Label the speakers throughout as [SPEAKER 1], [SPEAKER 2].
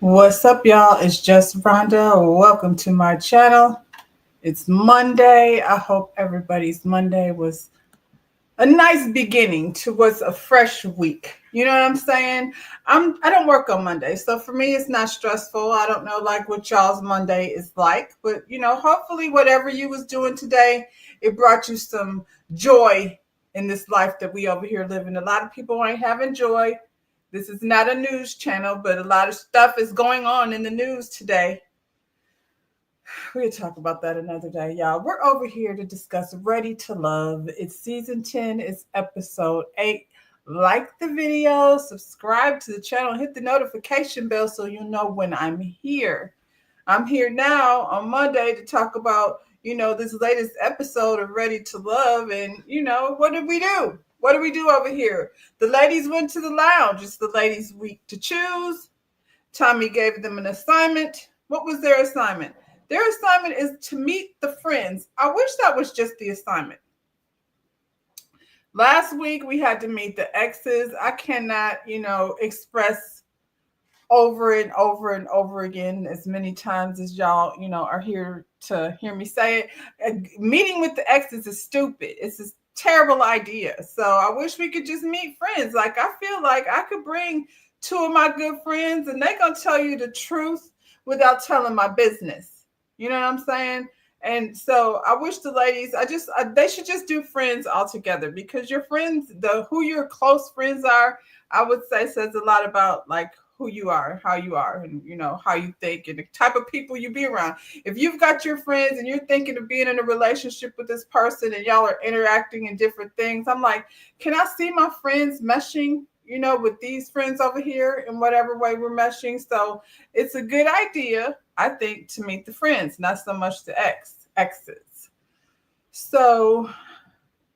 [SPEAKER 1] What's up, y'all? It's just Rhonda. Welcome to my channel. It's Monday. I hope everybody's Monday was a nice beginning to what's a fresh week. You know what I'm saying? I don't work on Monday, so for me it's not stressful. I don't know like what y'all's Monday is like, but hopefully whatever you was doing today, it brought you some joy in this life that we over here living. A lot of people ain't having joy. This is not a news channel, but a lot of stuff is going on in the news today. We'll talk about that another day, y'all. We're over here to discuss Ready to Love. It's season 10, it's episode 8. Like the video, subscribe to the channel, hit the notification bell so you'll know when I'm here. I'm here now on Monday to talk about, this latest episode of Ready to Love. And, what did we do? What do we do over here? The ladies went to the lounge. It's the ladies' week to choose. Tommy gave them an assignment. What was their assignment? Their assignment is to meet the friends. I wish that was just the assignment. Last week, we had to meet the exes. I cannot, express over and over and over again as many times as y'all, are here to hear me say it. Meeting with the exes is stupid. It's a terrible idea. So I wish we could just meet friends. Like, I feel like I could bring two of my good friends and they're going to tell you the truth without telling my business. You know what I'm saying? And so I wish the ladies, they should just do friends all together, because your friends, who your close friends are, I would say says a lot about like who you are, how you are, and how you think and the type of people you be around. If you've got your friends and you're thinking of being in a relationship with this person and y'all are interacting in different things, I'm like, can I see my friends meshing, with these friends over here in whatever way we're meshing? So it's a good idea, I think, to meet the friends, not so much the exes. So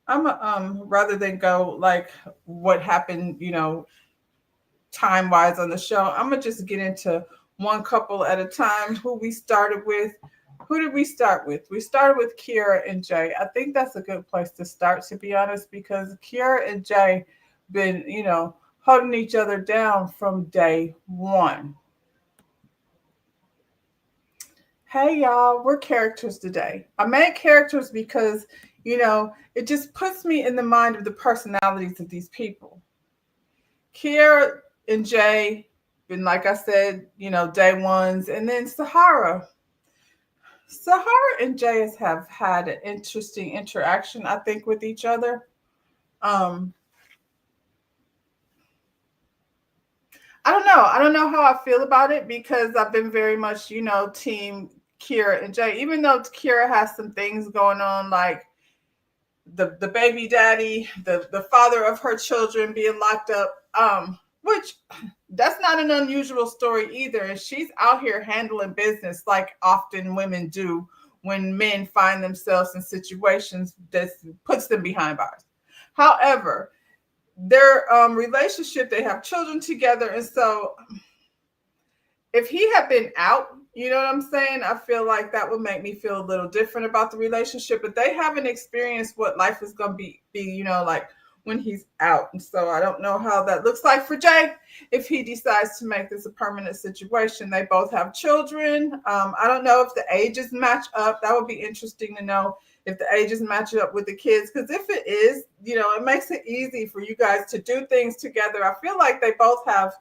[SPEAKER 1] I'm rather than go like what happened, time wise on the show, I'm gonna just get into one couple at a time. Who we started with? Who did we start with? We started with Kiera and Jay. I think that's a good place to start, to be honest, because Kiera and Jay been, holding each other down from day one. Hey y'all, we're characters today. I made characters because, it just puts me in the mind of the personalities of these people. Kiera and Jay, been like I said, day ones, and then Sahara. Sahara and Jay have had an interesting interaction, I think, with each other. I don't know. I don't know how I feel about it, because I've been very much, team Kiera and Jay, even though Kiera has some things going on, like the baby daddy, the father of her children being locked up, which that's not an unusual story either. And she's out here handling business like often women do when men find themselves in situations that puts them behind bars. However, their relationship, they have children together, and so if he had been out, you know what I'm saying, I feel like that would make me feel a little different about the relationship. But they haven't experienced what life is going to be, like when he's out. And so I don't know how that looks like for Jay if he decides to make this a permanent situation. They both have children. I don't know if the ages match up. That would be interesting to know if the ages match up with the kids, because if it is, it makes it easy for you guys to do things together. I feel like they both have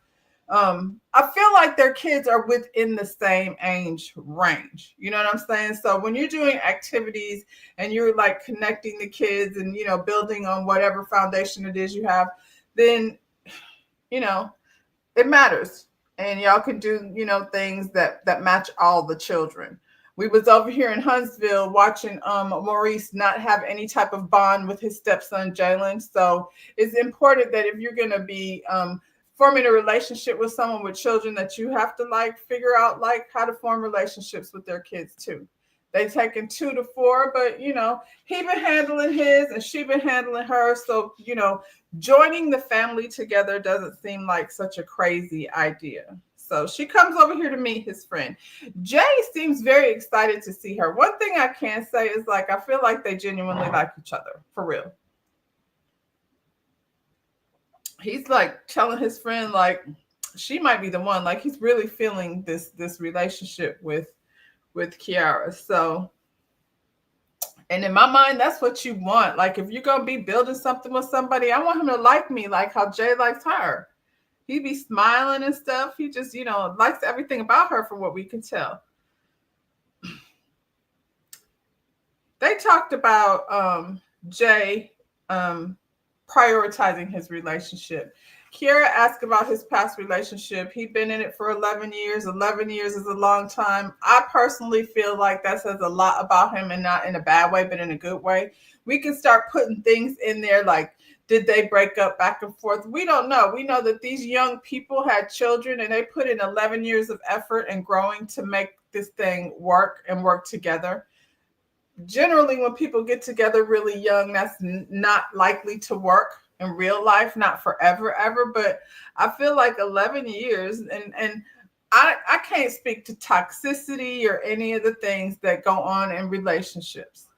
[SPEAKER 1] I feel like their kids are within the same age range. You know what I'm saying? So when you're doing activities and you're like connecting the kids and, building on whatever foundation it is you have, then, it matters. And y'all can do, things that match all the children. We was over here in Huntsville watching Maurice not have any type of bond with his stepson, Jalen. So it's important that if you're going to be forming a relationship with someone with children, that you have to like figure out like how to form relationships with their kids too. They taken 2 to 4, but he been handling his and she been handling her. So, joining the family together doesn't seem like such a crazy idea. So she comes over here to meet his friend. Jay seems very excited to see her. One thing I can say is like, I feel like they genuinely like each other, for real. He's like telling his friend, like, she might be the one. Like he's really feeling this relationship with Kiara. So, and in my mind, that's what you want. Like if you're gonna be building something with somebody, I want him to like me, like how Jay likes her. He be smiling and stuff. He just, likes everything about her from what we can tell. They talked about Jay prioritizing his relationship. Kiara asked about his past relationship. He'd been in it for 11 years. 11 years is a long time. I personally feel like that says a lot about him, and not in a bad way, but in a good way. We can start putting things in there like, did they break up back and forth? We don't know. We know that these young people had children and they put in 11 years of effort and growing to make this thing work and work together. Generally, when people get together really young, that's not likely to work in real life, not forever, ever. But I feel like 11 years, and I can't speak to toxicity or any of the things that go on in relationships.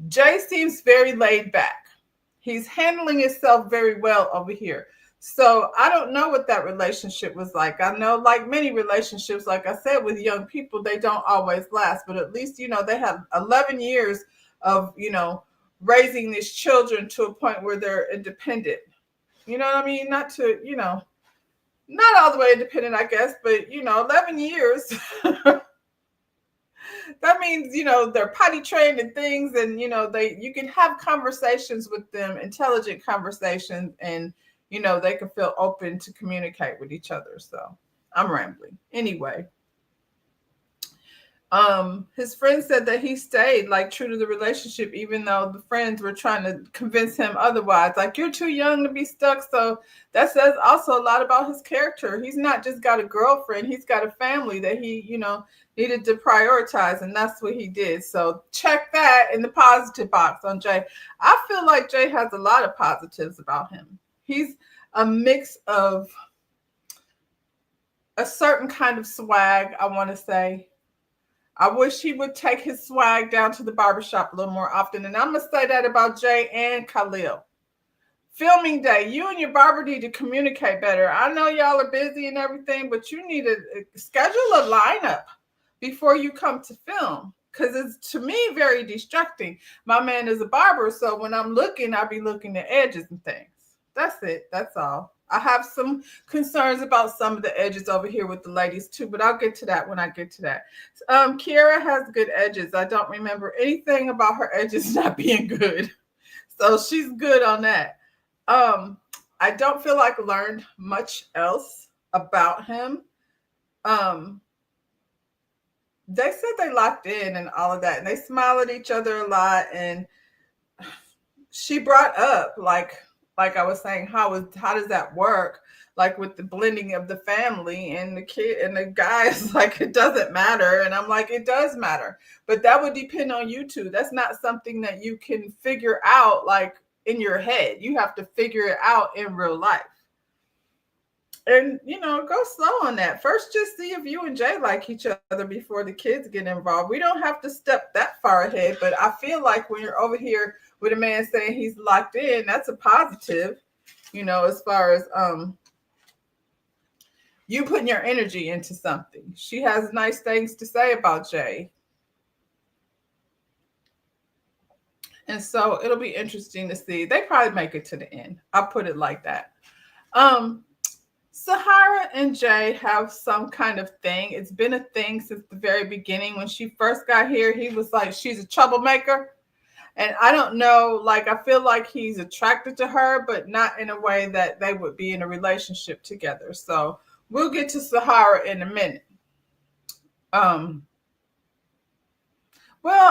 [SPEAKER 1] Jay seems very laid back. He's handling himself very well over here. So I don't know what that relationship was like. I know, like many relationships, like I said, with young people, they don't always last. But at least, they have 11 years of, raising these children to a point where they're independent. You know what I mean? Not to, not all the way independent, I guess, but, 11 years. That means, they're potty trained and things, and, you can have conversations with them, intelligent conversations, and, they can feel open to communicate with each other. So I'm rambling. Anyway, his friend said that he stayed like true to the relationship, even though the friends were trying to convince him otherwise. Like, you're too young to be stuck. So that says also a lot about his character. He's not just got a girlfriend. He's got a family that he, needed to prioritize. And that's what he did. So check that in the positive box on Jay. I feel like Jay has a lot of positives about him. He's a mix of a certain kind of swag, I want to say. I wish he would take his swag down to the barbershop a little more often. And I'm going to say that about Jay and Khalil. Filming day, you and your barber need to communicate better. I know y'all are busy and everything, but you need to schedule a lineup before you come to film, because it's, to me, very distracting. My man is a barber, so when I'm looking, I'll be looking at edges and things. That's it. That's all. I have some concerns about some of the edges over here with the ladies too, but I'll get to that when I get to that. Kiara has good edges. I don't remember anything about her edges not being good. So she's good on that. I don't feel like I learned much else about him. They said they locked in and all of that, and they smile at each other a lot. And she brought up, like I was saying, how does that work? Like with the blending of the family and the kid and the guys, like it doesn't matter. And I'm like, it does matter, but that would depend on you two. That's not something that you can figure out like in your head. You have to figure it out in real life. And, go slow on that. First, just see if you and Jay like each other before the kids get involved. We don't have to step that far ahead, but I feel like when you're over here with a man saying he's locked in, that's a positive, as far as you putting your energy into something. She has nice things to say about Jay. And so it'll be interesting to see. They probably make it to the end. I'll put it like that. Sahara and Jay have some kind of thing. It's been a thing since the very beginning. When she first got here, he was like, she's a troublemaker. And I don't know, like, I feel like he's attracted to her, but not in a way that they would be in a relationship together. So we'll get to Sahara in a minute. Well,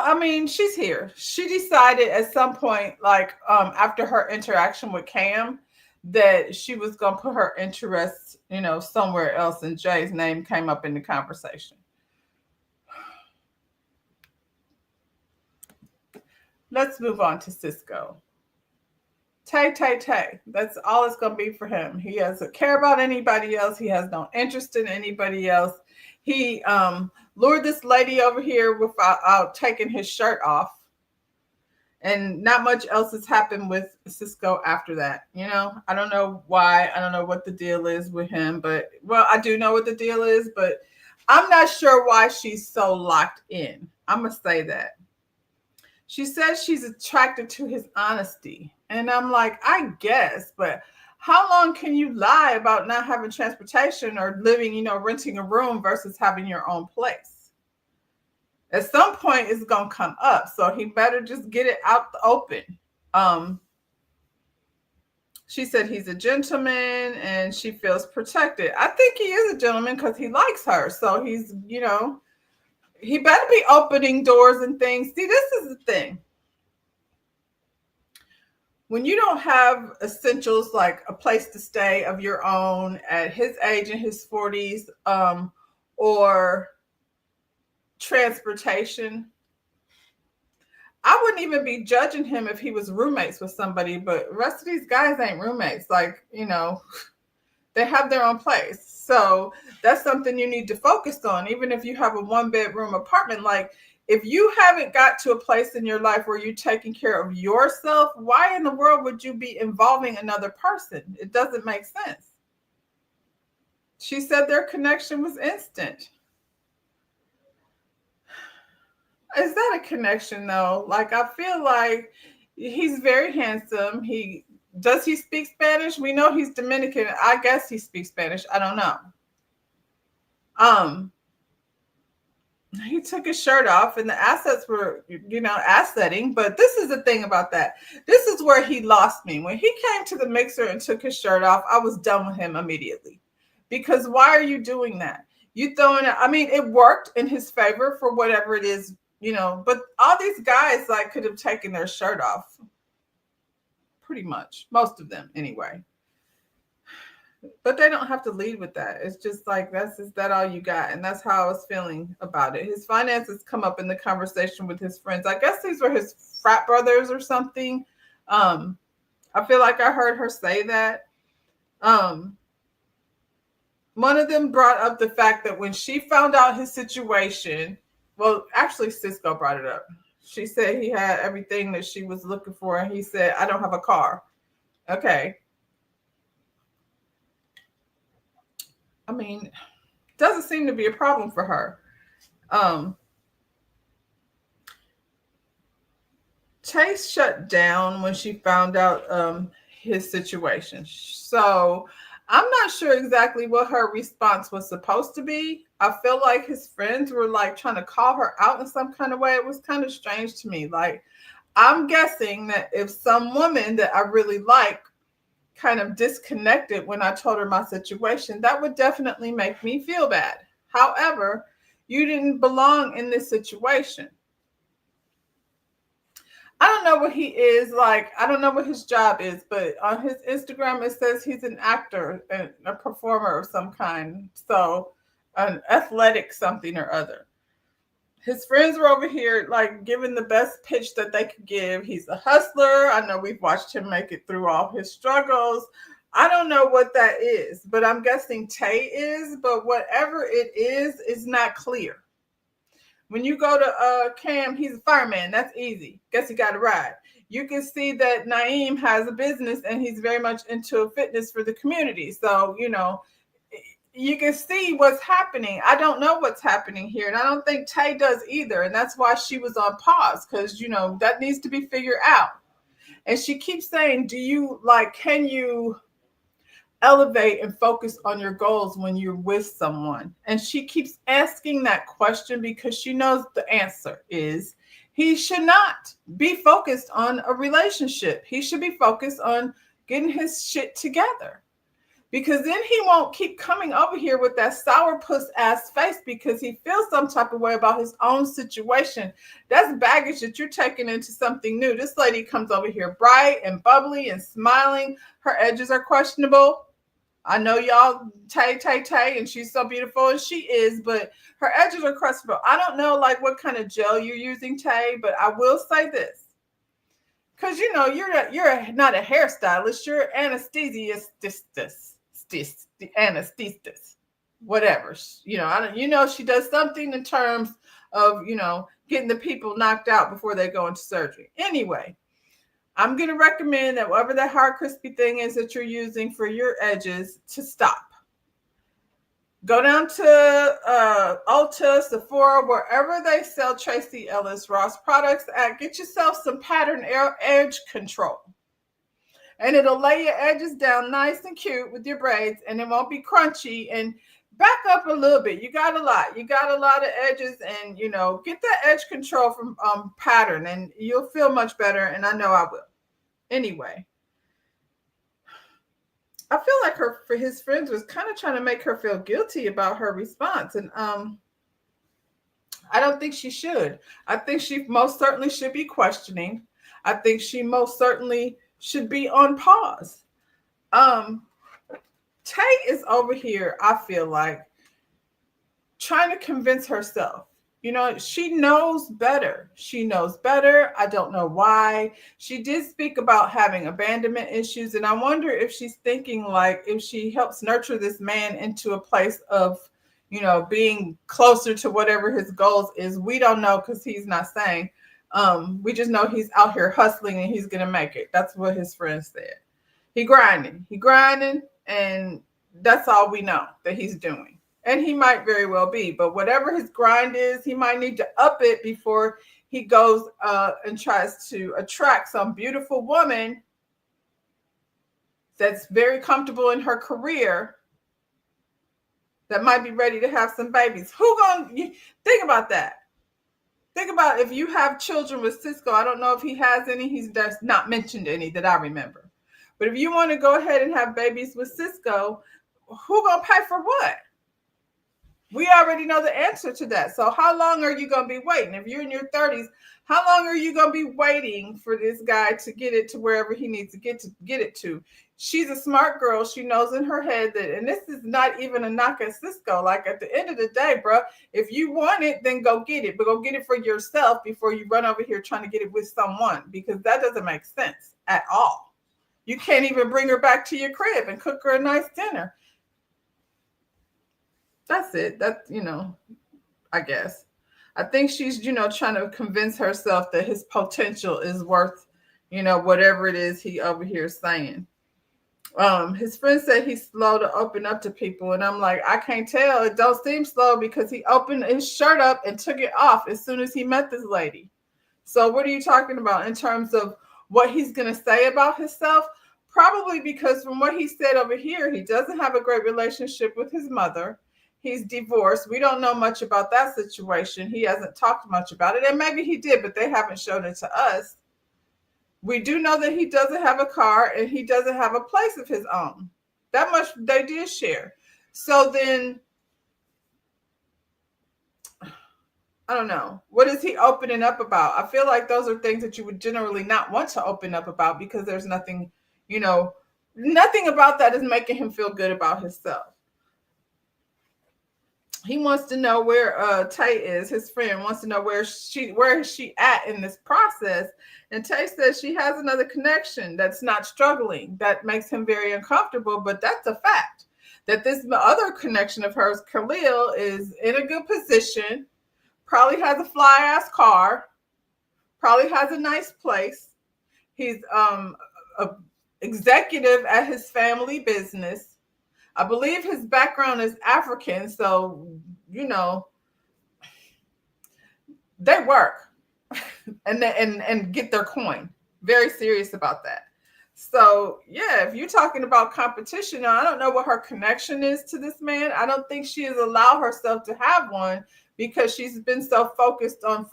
[SPEAKER 1] I mean, she's here. She decided at some point, like after her interaction with Cam, that she was going to put her interests, somewhere else. And Jay's name came up in the conversation. Let's move on to Cisco. Tay. That's all it's going to be for him. He doesn't care about anybody else. He has no interest in anybody else. He lured this lady over here without taking his shirt off. And not much else has happened with Cisco after that. I don't know why. I don't know what the deal is with him, but well, I do know what the deal is, but I'm not sure why she's so locked in. I'm going to say that. She says she's attracted to his honesty. And I'm like, I guess, but how long can you lie about not having transportation or living, renting a room versus having your own place? At some point, it's going to come up. So he better just get it out the open. She said he's a gentleman and she feels protected. I think he is a gentleman because he likes her. So he's, he better be opening doors and things. See, this is the thing. When you don't have essentials like a place to stay of your own at his age in his 40s, or transportation, I wouldn't even be judging him if he was roommates with somebody, but the rest of these guys ain't roommates. Like, they have their own place. So that's something you need to focus on. Even if you have a 1-bedroom apartment, like if you haven't got to a place in your life where you're taking care of yourself, why in the world would you be involving another person? It doesn't make sense. She said their connection was instant. Is that a connection though? Like, I feel like he's very handsome. Does he speak Spanish? We know he's Dominican. I guess he speaks Spanish. I don't know. He took his shirt off and the assets were, assetting. But this is the thing about that. This is where he lost me. When he came to the mixer and took his shirt off, I was done with him immediately. Because why are you doing that? You throwing it. I mean, it worked in his favor for whatever it is, but all these guys like could have taken their shirt off. Pretty much. Most of them anyway. But they don't have to lead with that. It's just like, is that all you got? And that's how I was feeling about it. His finances come up in the conversation with his friends. I guess these were his frat brothers or something. I feel like I heard her say that. One of them brought up the fact that when she found out his situation, well, actually Cisco brought it up. She said he had everything that she was looking for. And he said, I don't have a car. Okay. I mean, doesn't seem to be a problem for her. Chase shut down when she found out his situation. So I'm not sure exactly what her response was supposed to be. I feel like his friends were like trying to call her out in some kind of way. It was kind of strange to me. Like, I'm guessing that if some woman that I really like kind of disconnected when I told her my situation, that would definitely make me feel bad. However, you didn't belong in this situation. I don't know what he is like. I don't know what his job is, but on his Instagram, it says he's an actor and a performer of some kind. So an athletic something or other. His friends were over here like giving the best pitch that they could give. He's a hustler. I know we've watched him make it through all his struggles. I don't know what that is, but I'm guessing Tay is. But whatever it is not clear. When you go to Cam, he's a fireman. That's easy. Guess he got a ride. You can see that Naeem has a business and he's very much into fitness for the community. So, you can see what's happening. I don't know what's happening here. And I don't think Tay does either. And that's why she was on pause because, that needs to be figured out. And she keeps saying, can you elevate and focus on your goals when you're with someone? And she keeps asking that question because she knows the answer is he should not be focused on a relationship. He should be focused on getting his shit together. Because then he won't keep coming over here with that sourpuss ass face because he feels some type of way about his own situation. That's baggage that you're taking into something new. This lady comes over here bright and bubbly and smiling. Her edges are questionable. I know y'all Tay, and she's so beautiful, and she is, but her edges are questionable. I don't know what kind of gel you're using, Tay, but I will say this. Because, you're not a hairstylist. You're anesthetist, whatever. She does something in terms of, getting the people knocked out before they go into surgery. Anyway, I'm going to recommend that whatever that hard crispy thing is that you're using for your edges, to stop. Go down to Ulta, Sephora, wherever they sell Tracee Ellis Ross products at. Get yourself some pattern edge control. And it'll lay your edges down nice and cute with your braids, and it won't be crunchy. And back up a little bit. You got a lot. You got a lot of edges, and, get that edge control from pattern, and you'll feel much better, and I know I will. Anyway, I feel like his friends was kind of trying to make her feel guilty about her response. And I don't think she should. I think she most certainly should be questioning. I think she most certainly should be on pause. Tay is over here, I feel like, trying to convince herself. She knows better. She knows better. I don't know why. She did speak about having abandonment issues. And I wonder if she's thinking like, if she helps nurture this man into a place of, being closer to whatever his goals is. We don't know, because he's not saying. We just know he's out here hustling and he's going to make it. That's what his friend said. He grinding, and that's all we know that he's doing. And he might very well be, but whatever his grind is, he might need to up it before he goes and tries to attract some beautiful woman that's very comfortable in her career, that might be ready to have some babies. Think about that? Think about if you have children with Cisco. I don't know if he has any. He's just not mentioned any that I remember. But if you want to go ahead and have babies with Cisco, who gonna pay for what? We already know the answer to that. So how long are you going to be waiting? If you're in your 30s, how long are you going to be waiting for this guy to get it to wherever he needs to get it to? She's a smart girl. She knows in her head that, and this is not even a knock at Cisco. Like, at the end of the day, bro, if you want it, then go get it. But go get it for yourself before you run over here trying to get it with someone, because that doesn't make sense at all. You can't even bring her back to your crib and cook her a nice dinner. That's it. I guess. I think she's, trying to convince herself that his potential is worth, whatever it is he over here saying. His friend said he's slow to open up to people. And I'm like, I can't tell. It don't seem slow, because he opened his shirt up and took it off as soon as he met this lady. So what are you talking about in terms of what he's going to say about himself? Probably because from what he said over here, he doesn't have a great relationship with his mother. He's divorced. We don't know much about that situation. He hasn't talked much about it. And maybe he did, but they haven't shown it to us. We do know that he doesn't have a car and he doesn't have a place of his own. That much they did share. So then, I don't know. What is he opening up about? I feel like those are things that you would generally not want to open up about, because there's nothing, nothing about that is making him feel good about himself. He wants to know where Tay is. His friend wants to know where is she at in this process. And Tay says she has another connection that's not struggling. That makes him very uncomfortable, but that's a fact. That this other connection of hers, Khalil, is in a good position, probably has a fly-ass car, probably has a nice place. He's a executive at his family business. I believe his background is African, so, they work and get their coin. Very serious about that. So, yeah, if you're talking about competition, I don't know what her connection is to this man. I don't think she has allowed herself to have one, because she's been so focused on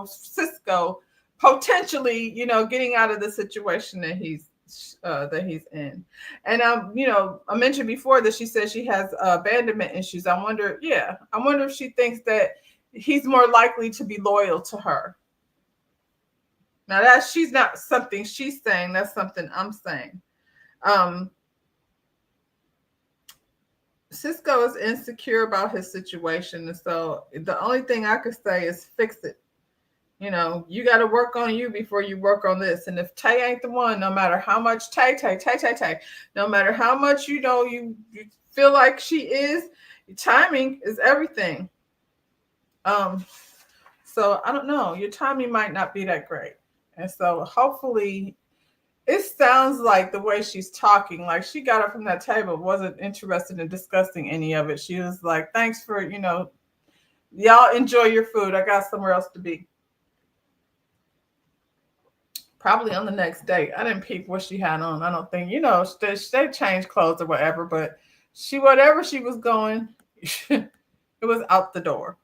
[SPEAKER 1] Cisco potentially, getting out of the situation that he's in. And I mentioned before that she says she has abandonment issues. I wonder if she thinks that he's more likely to be loyal to her. Now that she's not something she's saying, that's something I'm saying. Cisco is insecure about his situation, and so the only thing I could say is fix it. You got to work on you before you work on this. And if Tay ain't the one, no matter how much Tay, no matter how much you feel like she is, timing is everything. So I don't know. Your timing might not be that great. And so hopefully it sounds like the way she's talking, like she got up from that table, wasn't interested in discussing any of it. She was like, thanks for, y'all enjoy your food. I got somewhere else to be. Probably on the next date. I didn't peep what she had on. I don't think, they changed clothes or whatever, but whatever she was going, it was out the door.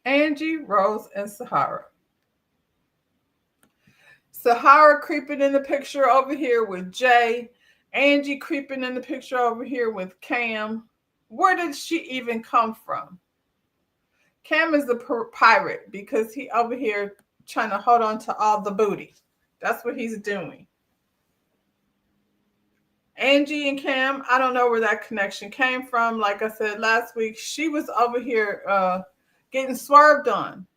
[SPEAKER 1] Angie, Rose, and Sahara. Sahara creeping in the picture over here with Jay. Angie creeping in the picture over here with Cam. Where did she even come from? Cam is the pirate because he over here trying to hold on to all the booty. That's what he's doing. Angie and Cam, I don't know where that connection came from. Like I said last week, she was over here getting swerved on.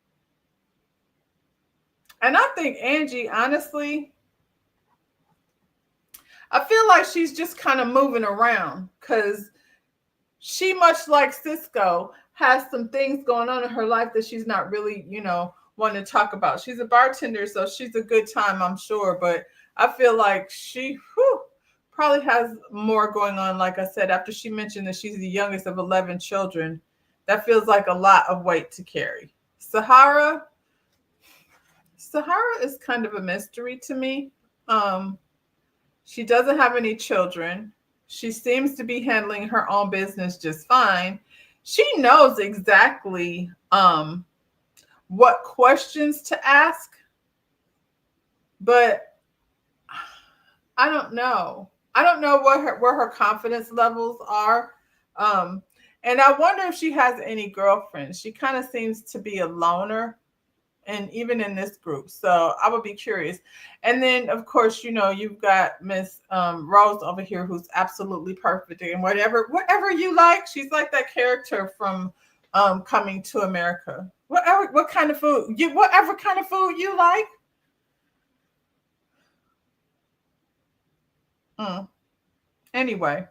[SPEAKER 1] And I think Angie, honestly, I feel like she's just kind of moving around because she, much like Cisco, has some things going on in her life that she's not really, wanting to talk about. She's a bartender, so she's a good time, I'm sure. But I feel like she probably has more going on. Like I said, after she mentioned that she's the youngest of 11 children, that feels like a lot of weight to carry. Sahara is kind of a mystery to me. She doesn't have any children. She seems to be handling her own business just fine. She knows exactly what questions to ask, but I don't know. I don't know where her confidence levels are. And I wonder if she has any girlfriends. She kind of seems to be a loner, and even in this group. So I would be curious. And then, of course, you've got Miss Rose over here, who's absolutely perfect. And whatever you like, she's like that character from Coming to America. Whatever kind of food you like. Anyway,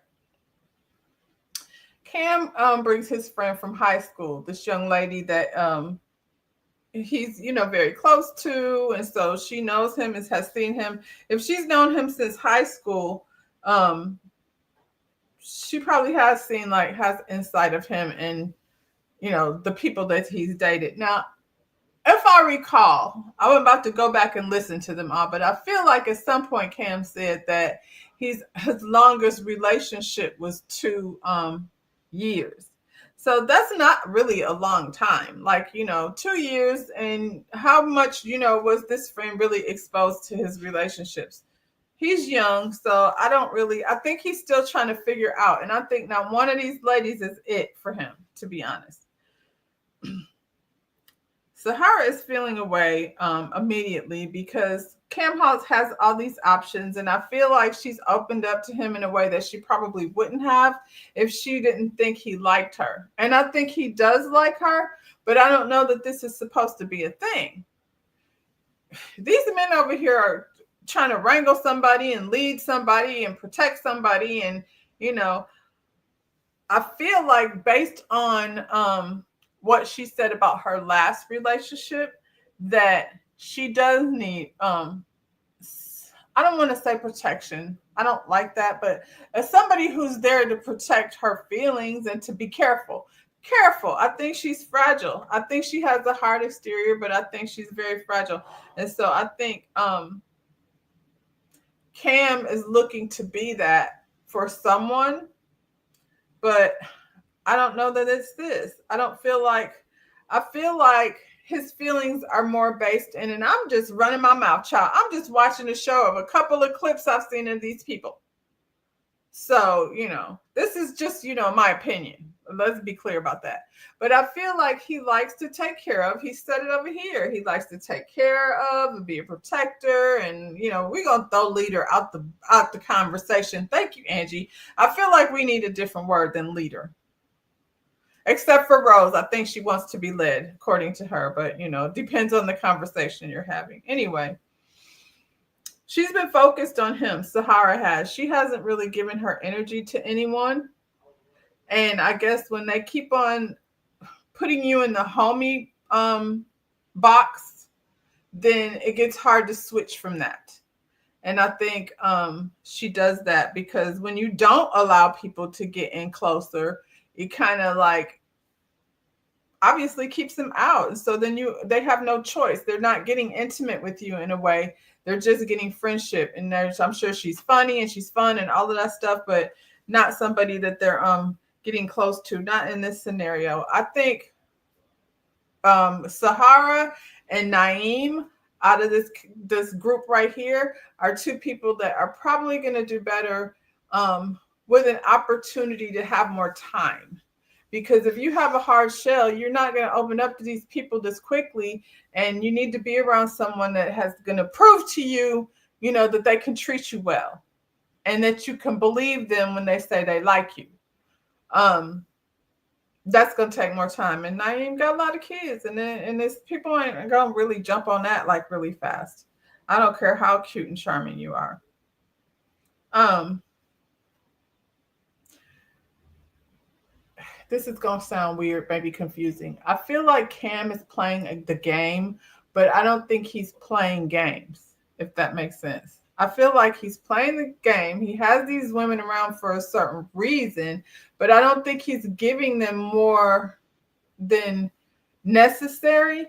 [SPEAKER 1] Cam brings his friend from high school, this young lady that he's very close to, and so she knows him and has seen him. If she's known him since high school, she probably has insight of him and the people that he's dated. Now, if I recall, I'm about to go back and listen to them all, but I feel like at some point Cam said that his longest relationship was 2 years. So that's not really a long time. 2 years, and how much, was this friend really exposed to his relationships? He's young, so I think he's still trying to figure out. And I think not one of these ladies is it for him, to be honest. Sahara is feeling away immediately because Cam House has all these options, and I feel like she's opened up to him in a way that she probably wouldn't have if she didn't think he liked her. And I think he does like her, but I don't know that this is supposed to be a thing. These men over here are trying to wrangle somebody and lead somebody and protect somebody, and I feel like based on what she said about her last relationship, that she does need I don't want to say protection. I don't like that, but as somebody who's there to protect her feelings and to be careful. I think she's fragile. I think she has a hard exterior, but I think she's very fragile. And so I think Cam is looking to be that for someone, but I don't know that it's this. I feel like his feelings are more based in, and I'm just running my mouth, child. I'm just watching a show of a couple of clips I've seen of these people. So, this is just, my opinion. Let's be clear about that. But I feel like he likes to take care of. He said it over here. He likes to take care of and be a protector. And, we're going to throw leader out the conversation. Thank you, Angie. I feel like we need a different word than leader. Except for Rose. I think she wants to be led, according to her. But, it depends on the conversation you're having. Anyway, she's been focused on him. Sahara has. She hasn't really given her energy to anyone. And I guess when they keep on putting you in the homie box, then it gets hard to switch from that. And I think she does that because when you don't allow people to get in closer, it kind of like obviously keeps them out. And so then they have no choice. They're not getting intimate with you in a way. They're just getting friendship. And I'm sure she's funny and she's fun and all of that stuff, but not somebody that they're getting close to. Not in this scenario. I think Sahara and Naeem out of this group right here are two people that are probably going to do better with an opportunity to have more time. Because if you have a hard shell, you're not going to open up to these people this quickly, and you need to be around someone that has going to prove to you, you know, that they can treat you well and that you can believe them when they say they like you. That's going to take more time. And Naeem got a lot of kids, and this people ain't going to really jump on that like really fast. I don't care how cute and charming you are. This is going to sound weird, maybe confusing. I feel like Cam is playing the game, but I don't think he's playing games, if that makes sense. I feel like he's playing the game. He has these women around for a certain reason, but I don't think he's giving them more than necessary.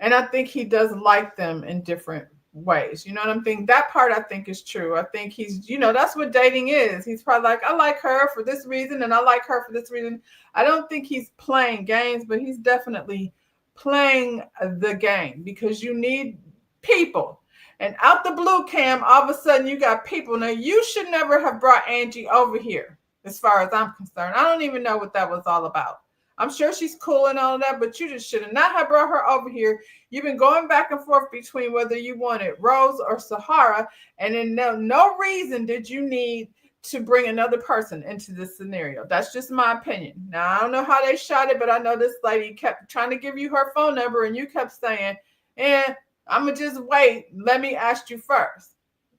[SPEAKER 1] And I think he does like them in different ways. You know what I'm thinking? That part I think is true. I think he's, you know, that's what dating is. He's probably like, I like her for this reason and I like her for this reason. I don't think he's playing games, but he's definitely playing the game because you need people. And out the blue, Cam, all of a sudden you got people. Now, you should never have brought Angie over here, as far as I'm concerned. I don't even know what that was all about. I'm sure she's cool and all of that, but you just should not have brought her over here. You've been going back and forth between whether you wanted Rose or Sahara, and then no reason did you need to bring another person into this scenario. That's just my opinion. Now, I don't know how they shot it, but I know this lady kept trying to give you her phone number, and you kept saying, I'm going to just wait. Let me ask you first,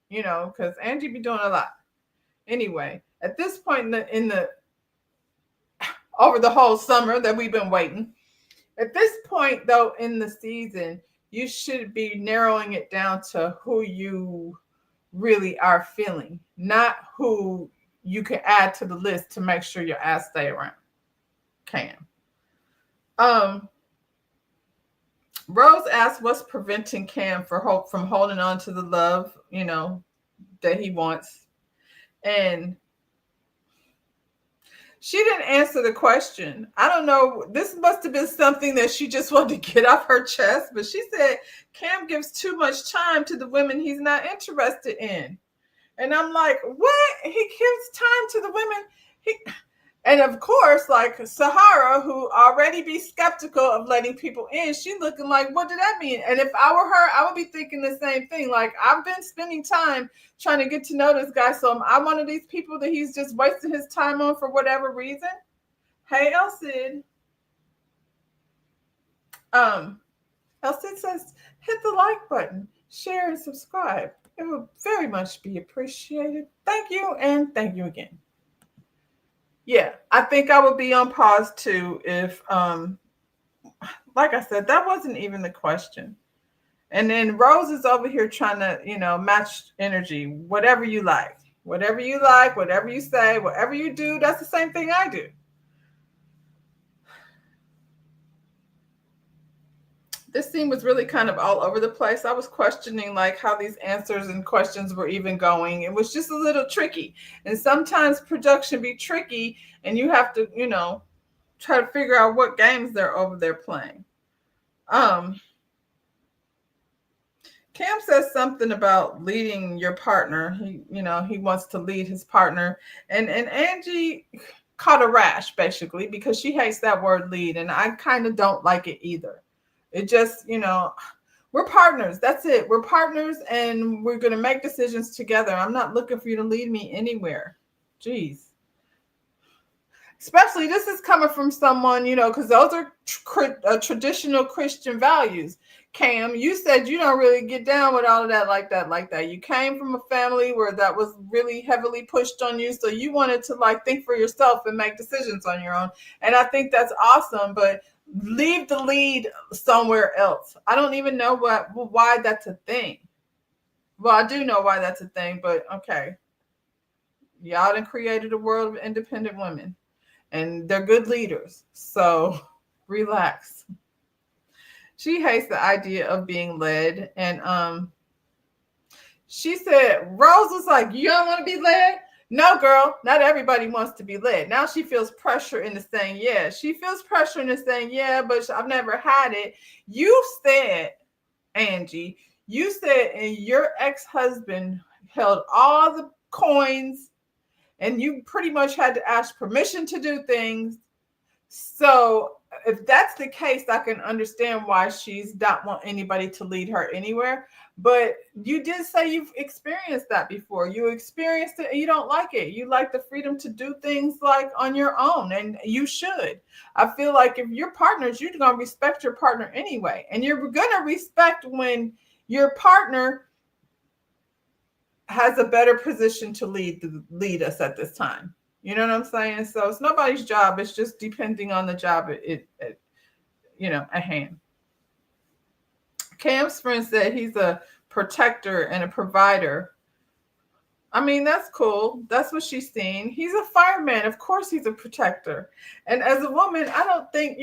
[SPEAKER 1] you know, because Angie be doing a lot. Anyway, at this point in the over the whole summer that we've been waiting, at this point, though, in the season, you should be narrowing it down to who you really are feeling, not who you can add to the list to make sure your ass stay around. Cam. Rose asked, what's preventing Cam from holding on to the love, you know, that he wants? And she didn't answer the question. I don't know. This must have been something that she just wanted to get off her chest. But she said Cam gives too much time to the women he's not interested in. And I'm like, what? He gives time to the women. And of course, like Sahara, who already be skeptical of letting people in, she looking like, what did that mean? And if I were her, I would be thinking the same thing. Like, I've been spending time trying to get to know this guy. So am I one of these people that he's just wasting his time on for whatever reason? Hey, El Cid. El Cid says, hit the like button, share and subscribe. It would very much be appreciated. Thank you. And thank you again. Yeah, I think I would be on pause too if, like I said, that wasn't even the question. And then Rose is over here trying to, you know, match energy, whatever you like, whatever you say, whatever you do, that's the same thing I do. This scene was really kind of all over the place. I was questioning like how these answers and questions were even going. It was just a little tricky. And sometimes production be tricky and you have to, you know, try to figure out what games they're over there playing. Cam says something about leading your partner. He wants to lead his partner. And Angie caught a rash basically because she hates that word lead. And I kind of don't like it either. It just, you know, we're partners. That's it. We're partners and we're going to make decisions together. I'm not looking for you to lead me anywhere. Jeez. Especially this is coming from someone, because those are traditional Christian values. Cam, you said you don't really get down with all of that like that, like that. You came from a family where that was really heavily pushed on you. So you wanted to like think for yourself and make decisions on your own. And I think that's awesome, but leave the lead somewhere else. I don't even know why that's a thing. Well, I do know why that's a thing, but okay. Y'all done created a world of independent women and they're good leaders. So relax. She hates the idea of being led. And she said, Rose was like, you don't want to be led? No, girl, not everybody wants to be led. Now she feels pressure into saying, yeah. She feels pressure into saying, yeah, but I've never had it. You said, Angie, you said and your ex-husband held all the coins and you pretty much had to ask permission to do things. So if that's the case, I can understand why she's not want anybody to lead her anywhere. But you did say you've experienced that before. You experienced it and you don't like it. You like the freedom to do things like on your own, and you should. I feel like if you're partners, you're going to respect your partner anyway. And you're going to respect when your partner has a better position to lead us at this time. You know what I'm saying? So it's nobody's job. It's just depending on the job at hand. Cam's friend said he's a protector and a provider. I mean, that's cool. That's what she's seen. He's a fireman. Of course he's a protector. And as a woman, I don't think,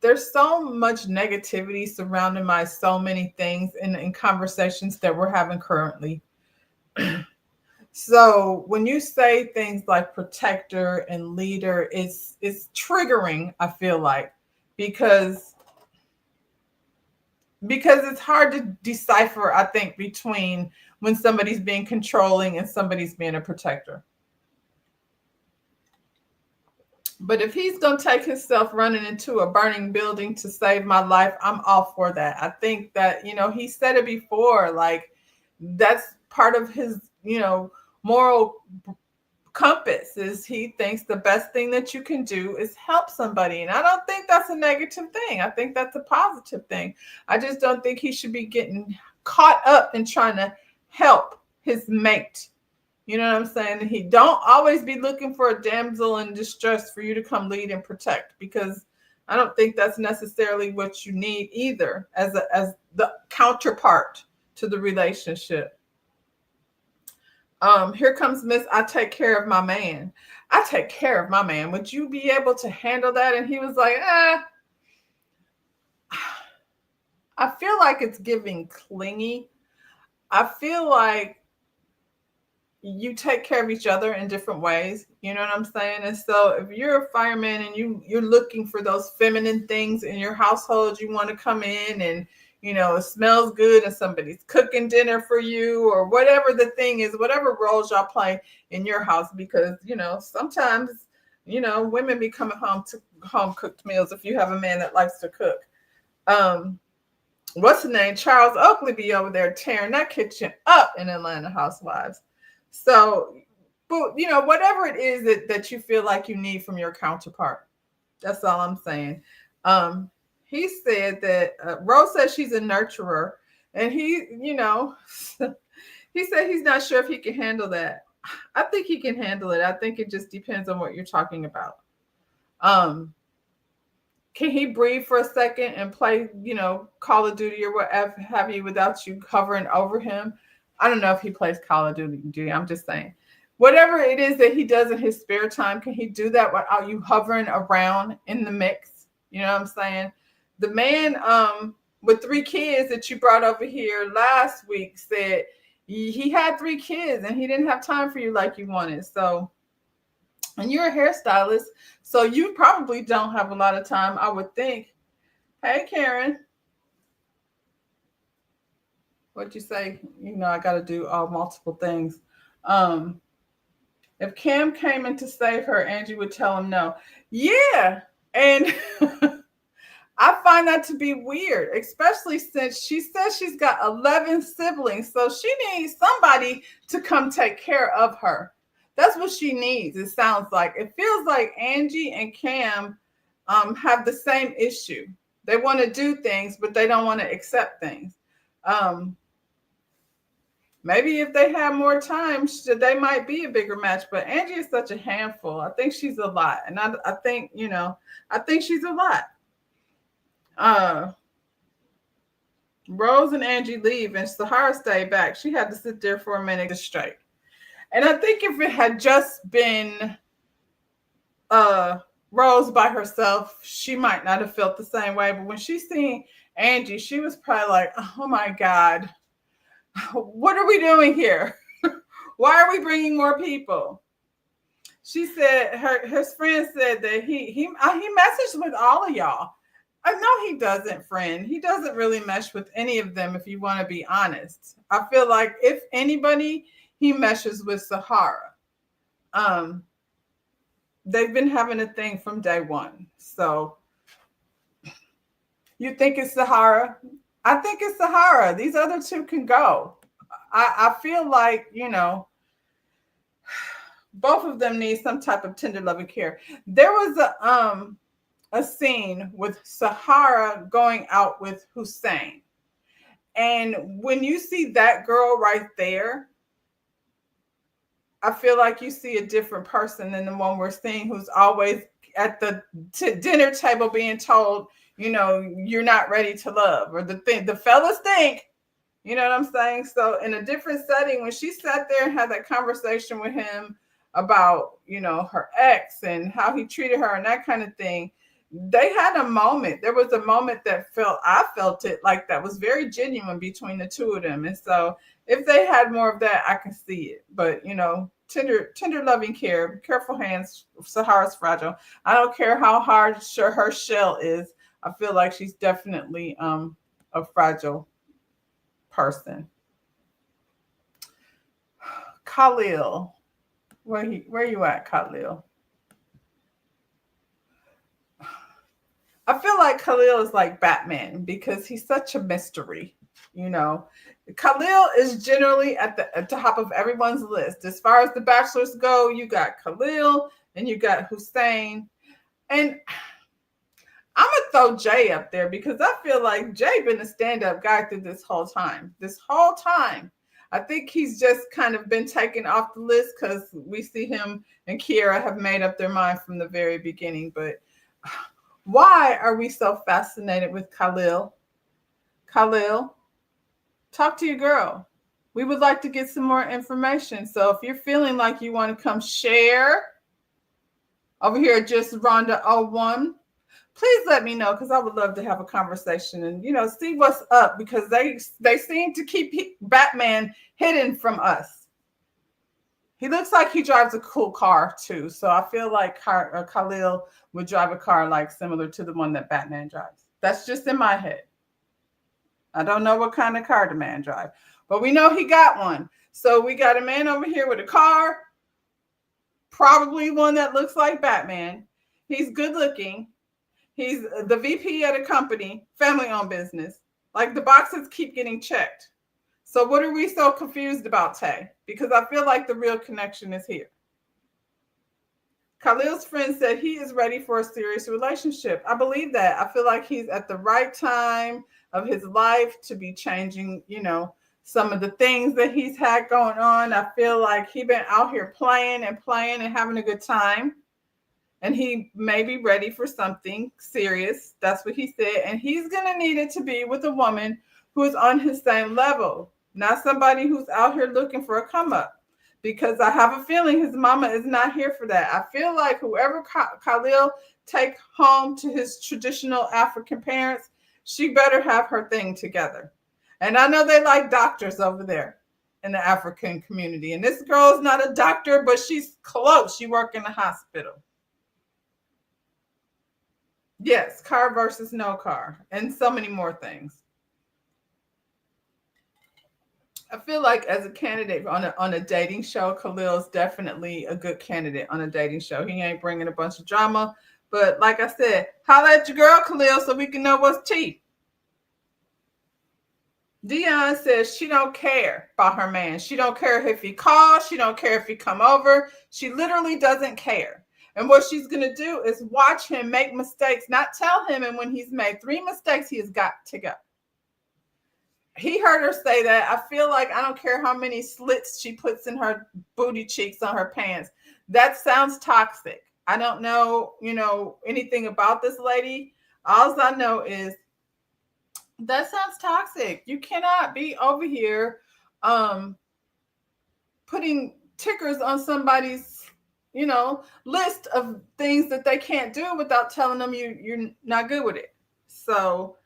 [SPEAKER 1] there's so much negativity surrounding by so many things in conversations that we're having currently. So when you say things like protector and leader, it's triggering, I feel like, because it's hard to decipher, I think, between when somebody's being controlling and somebody's being a protector. But if he's going to take himself running into a burning building to save my life, I'm all for that. I think that, he said it before, like that's part of his, moral compass is he thinks the best thing that you can do is help somebody. And I don't think that's a negative thing. I think that's a positive thing. I just don't think he should be getting caught up in trying to help his mate. You know what I'm saying? He don't always be looking for a damsel in distress for you to come lead and protect, because I don't think that's necessarily what you need either as the counterpart to the relationship. Here comes Miss I take care of my man. I take care of my man. Would you be able to handle that? And he was like, I feel like it's giving clingy. I feel like you take care of each other in different ways. You know what I'm saying? And so if you're a fireman and you're looking for those feminine things in your household, you want to come in and, it smells good and somebody's cooking dinner for you or whatever the thing is, whatever roles y'all play in your house, because, sometimes, women be coming home to home cooked meals if you have a man that likes to cook. What's the name? Charles Oakley be over there tearing that kitchen up in Atlanta Housewives. So, but, whatever it is that you feel like you need from your counterpart, that's all I'm saying. He said that Rose says she's a nurturer, and he, he said he's not sure if he can handle that. I think he can handle it. I think it just depends on what you're talking about. Can he breathe for a second and play, Call of Duty or whatever have you without you hovering over him? I don't know if he plays Call of Duty. I'm just saying. Whatever it is that he does in his spare time, can he do that without you hovering around in the mix? You know what I'm saying? The man with 3 kids that you brought over here last week said he had 3 kids and he didn't have time for you like you wanted. So, and you're a hairstylist, so you probably don't have a lot of time, I would think. Hey, Karen. What'd you say? I got to do multiple things. If Cam came in to save her, Angie would tell him no. Yeah. And I find that to be weird, especially since she says she's got 11 siblings. So she needs somebody to come take care of her. That's what she needs. It sounds like it feels like Angie and Cam have the same issue. They want to do things, but they don't want to accept things. Um, Maybe if they had more time, they might be a bigger match. But Angie is such a handful. I think she's a lot, and I think I think she's a lot. Uh, Rose and Angie leave, and Sahara stayed back. She had to sit there for a minute straight. And I think if it had just been uh Rose by herself, she might not have felt the same way. But when she seen Angie, she was probably like, "Oh my God, what are we doing here? Why are we bringing more people?" She said his friend said that he messaged with all of y'all. No, he doesn't, friend. He doesn't really mesh with any of them, if you want to be honest. I feel like if anybody, he meshes with Sahara. Um, they've been having a thing from day one. So you think it's Sahara? I think it's Sahara. These other two can go. I feel like, both of them need some type of tender loving care. There was a scene with Sahara going out with Hussein. And when you see that girl right there, I feel like you see a different person than the one we're seeing who's always at the dinner table being told, you're not ready to love, or the fellas think, you know what I'm saying? So in a different setting, when she sat there and had that conversation with him about, her ex and how he treated her and that kind of thing, they had a moment. There was a moment that I felt it like that was very genuine between the two of them. And so if they had more of that, I can see it. But, tender loving care, careful hands, Sahara's fragile. I don't care how hard her shell is. I feel like she's definitely a fragile person. Khalil, where you at, Khalil? I feel like Khalil is like Batman because he's such a mystery. Khalil is generally at the top of everyone's list. As far as the bachelors go, you got Khalil and you got Hussein. And I'm going to throw Jay up there because I feel like Jay been a stand-up guy through this whole time. I think he's just kind of been taken off the list because we see him and Kiera have made up their mind from the very beginning. But why are we so fascinated with Khalil? Khalil, talk to your girl. We would like to get some more information. So if you're feeling like you want to come share over here at Just Rhonda 01, please let me know because I would love to have a conversation and, see what's up because they seem to keep Batman hidden from us. He looks like he drives a cool car too. So I feel like Khalil would drive a car like similar to the one that Batman drives. That's just in my head. I don't know what kind of car the man drives, but we know he got one. So we got a man over here with a car, probably one that looks like Batman. He's good looking. He's the VP at a company, family-owned business. Like the boxes keep getting checked. So what are we so confused about, Tay? Because I feel like the real connection is here. Khalil's friend said he is ready for a serious relationship. I believe that. I feel like he's at the right time of his life to be changing, some of the things that he's had going on. I feel like he's been out here playing and having a good time. And he may be ready for something serious. That's what he said. And he's going to need it to be with a woman who is on his same level, not somebody who's out here looking for a come up. Because I have a feeling his mama is not here for that. I feel like whoever Khalil take home to his traditional African parents, she better have her thing together. And I know they like doctors over there in the African community. And this girl is not a doctor, but she's close. She works in a hospital. Yes, car versus no car, and so many more things. I feel like as a candidate on a dating show, Khalil is definitely a good candidate on a dating show. He ain't bringing a bunch of drama, but like I said, holla at your girl, Khalil, so we can know what's tea. Dion says she don't care about her man. She don't care if he calls. She don't care if he come over. She literally doesn't care. And what she's going to do is watch him make mistakes, not tell him. And when he's made 3 mistakes, he has got to go. He heard her say that. I feel like I don't care how many slits she puts in her booty cheeks on her pants. That sounds toxic. I don't know, anything about this lady. All I know is that sounds toxic. You cannot be over here putting tickers on somebody's, list of things that they can't do without telling them you're not good with it. So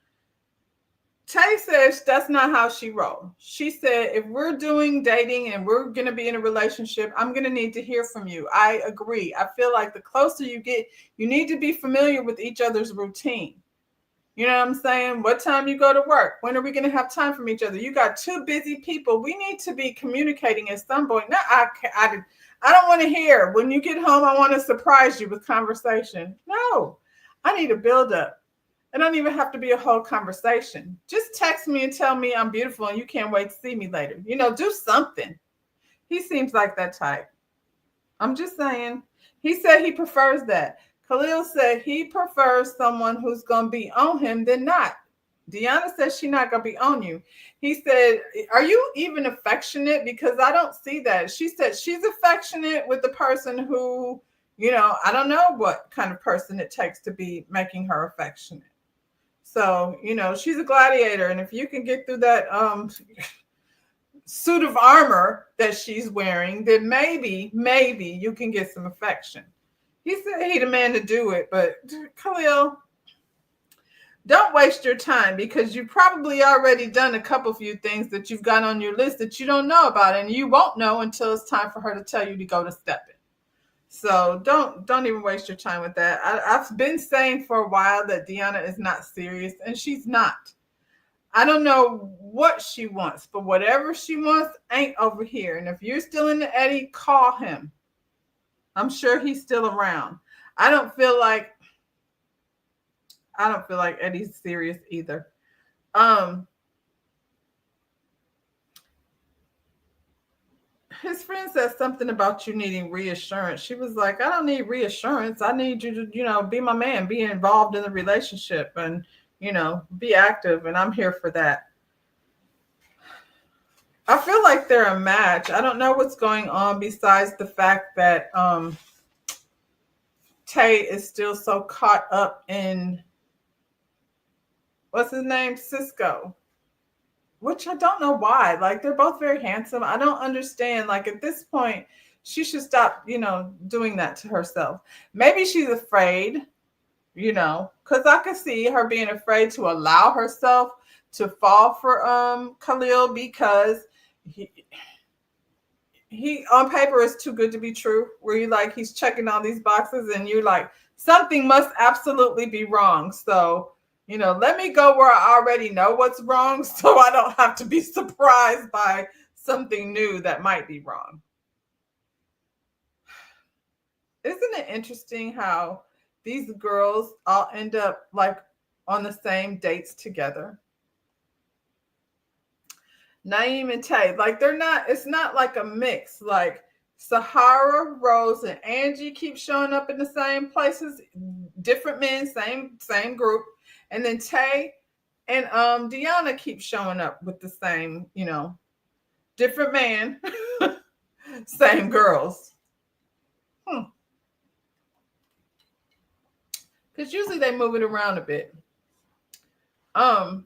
[SPEAKER 1] Tay says that's not how she rolls. She said, if we're doing dating and we're going to be in a relationship, I'm going to need to hear from you. I agree. I feel like the closer you get, you need to be familiar with each other's routine. You know what I'm saying? What time you go to work? When are we going to have time from each other? You got 2 busy people. We need to be communicating at some point. Now, I don't want to hear, when you get home, I want to surprise you with conversation. No, I need a build up. It don't even have to be a whole conversation. Just text me and tell me I'm beautiful and you can't wait to see me later. Do something. He seems like that type. I'm just saying. He said he prefers that. Khalil said he prefers someone who's going to be on him than not. Deanna says she's not going to be on you. He said, are you even affectionate? Because I don't see that. She said she's affectionate with the person who, I don't know what kind of person it takes to be making her affectionate. So, she's a gladiator. And if you can get through that suit of armor that she's wearing, then maybe you can get some affection. He said he the man to do it. But Khalil, don't waste your time, because you probably already done a few things that you've got on your list that you don't know about. And you won't know until it's time for her to tell you to go to stepping. So don't even waste your time with that. I've been saying for a while that Deanna is not serious, and she's not. I don't know what she wants, but whatever she wants ain't over here. And if you're still in the Eddie, call him. I'm sure he's still around. I don't feel like Eddie's serious either. His friend said something about you needing reassurance. She was like, I don't need reassurance. I need you to, be my man, be involved in the relationship and, be active. And I'm here for that. I feel like they're a match. I don't know what's going on besides the fact that Tay is still so caught up in, what's his name? Cisco. Which I don't know why. Like, they're both very handsome. I don't understand. Like, at this point, she should stop, doing that to herself. Maybe she's afraid, because I could see her being afraid to allow herself to fall for Khalil, because he on paper is too good to be true, where you like, he's checking all these boxes and you're like, something must absolutely be wrong. So, let me go where I already know what's wrong, so I don't have to be surprised by something new that might be wrong. Isn't it interesting how these girls all end up like on the same dates together? Naeem and Tay, like it's not like a mix. Like Sahara, Rose, and Angie keep showing up in the same places, different men, same group. And then Tay and Deanna keep showing up with the same, different man, same girls. Because usually they move it around a bit. Deanna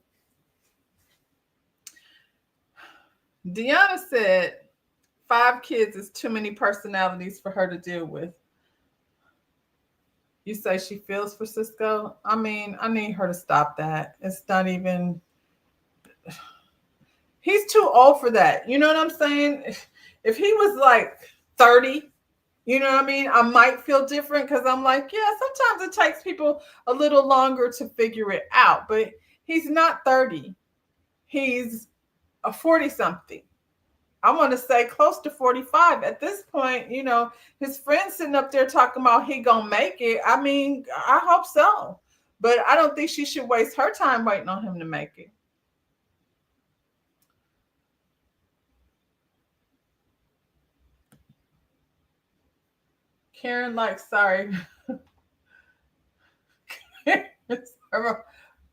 [SPEAKER 1] said 5 kids is too many personalities for her to deal with. You say she feels for Cisco? I mean, I need her to stop that. It's not even... He's too old for that. You know what I'm saying? If he was like 30, you know what I mean? I might feel different, because I'm like, yeah, sometimes it takes people a little longer to figure it out. But he's not 30. He's a 40-something. I want to say close to 45 at this point. His friend's sitting up there talking about he gonna make it. I mean, I hope so, but I don't think she should waste her time waiting on him to make it. Karen, like, sorry.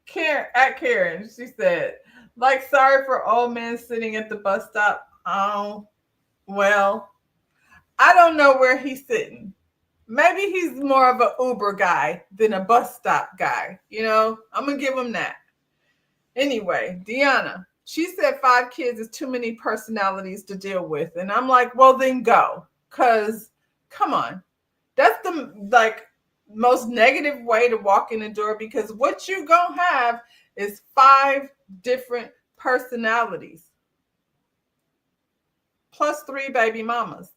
[SPEAKER 1] Karen at Karen, she said, like, sorry for old man sitting at the bus stop. Oh, well, I don't know where he's sitting. Maybe he's more of an Uber guy than a bus stop guy. I'm gonna give him that. Anyway, Deanna, she said 5 kids is too many personalities to deal with, and I'm like, well, then go, cause come on, that's the like most negative way to walk in the door, because what you gonna have is 5 different personalities plus 3 baby mamas,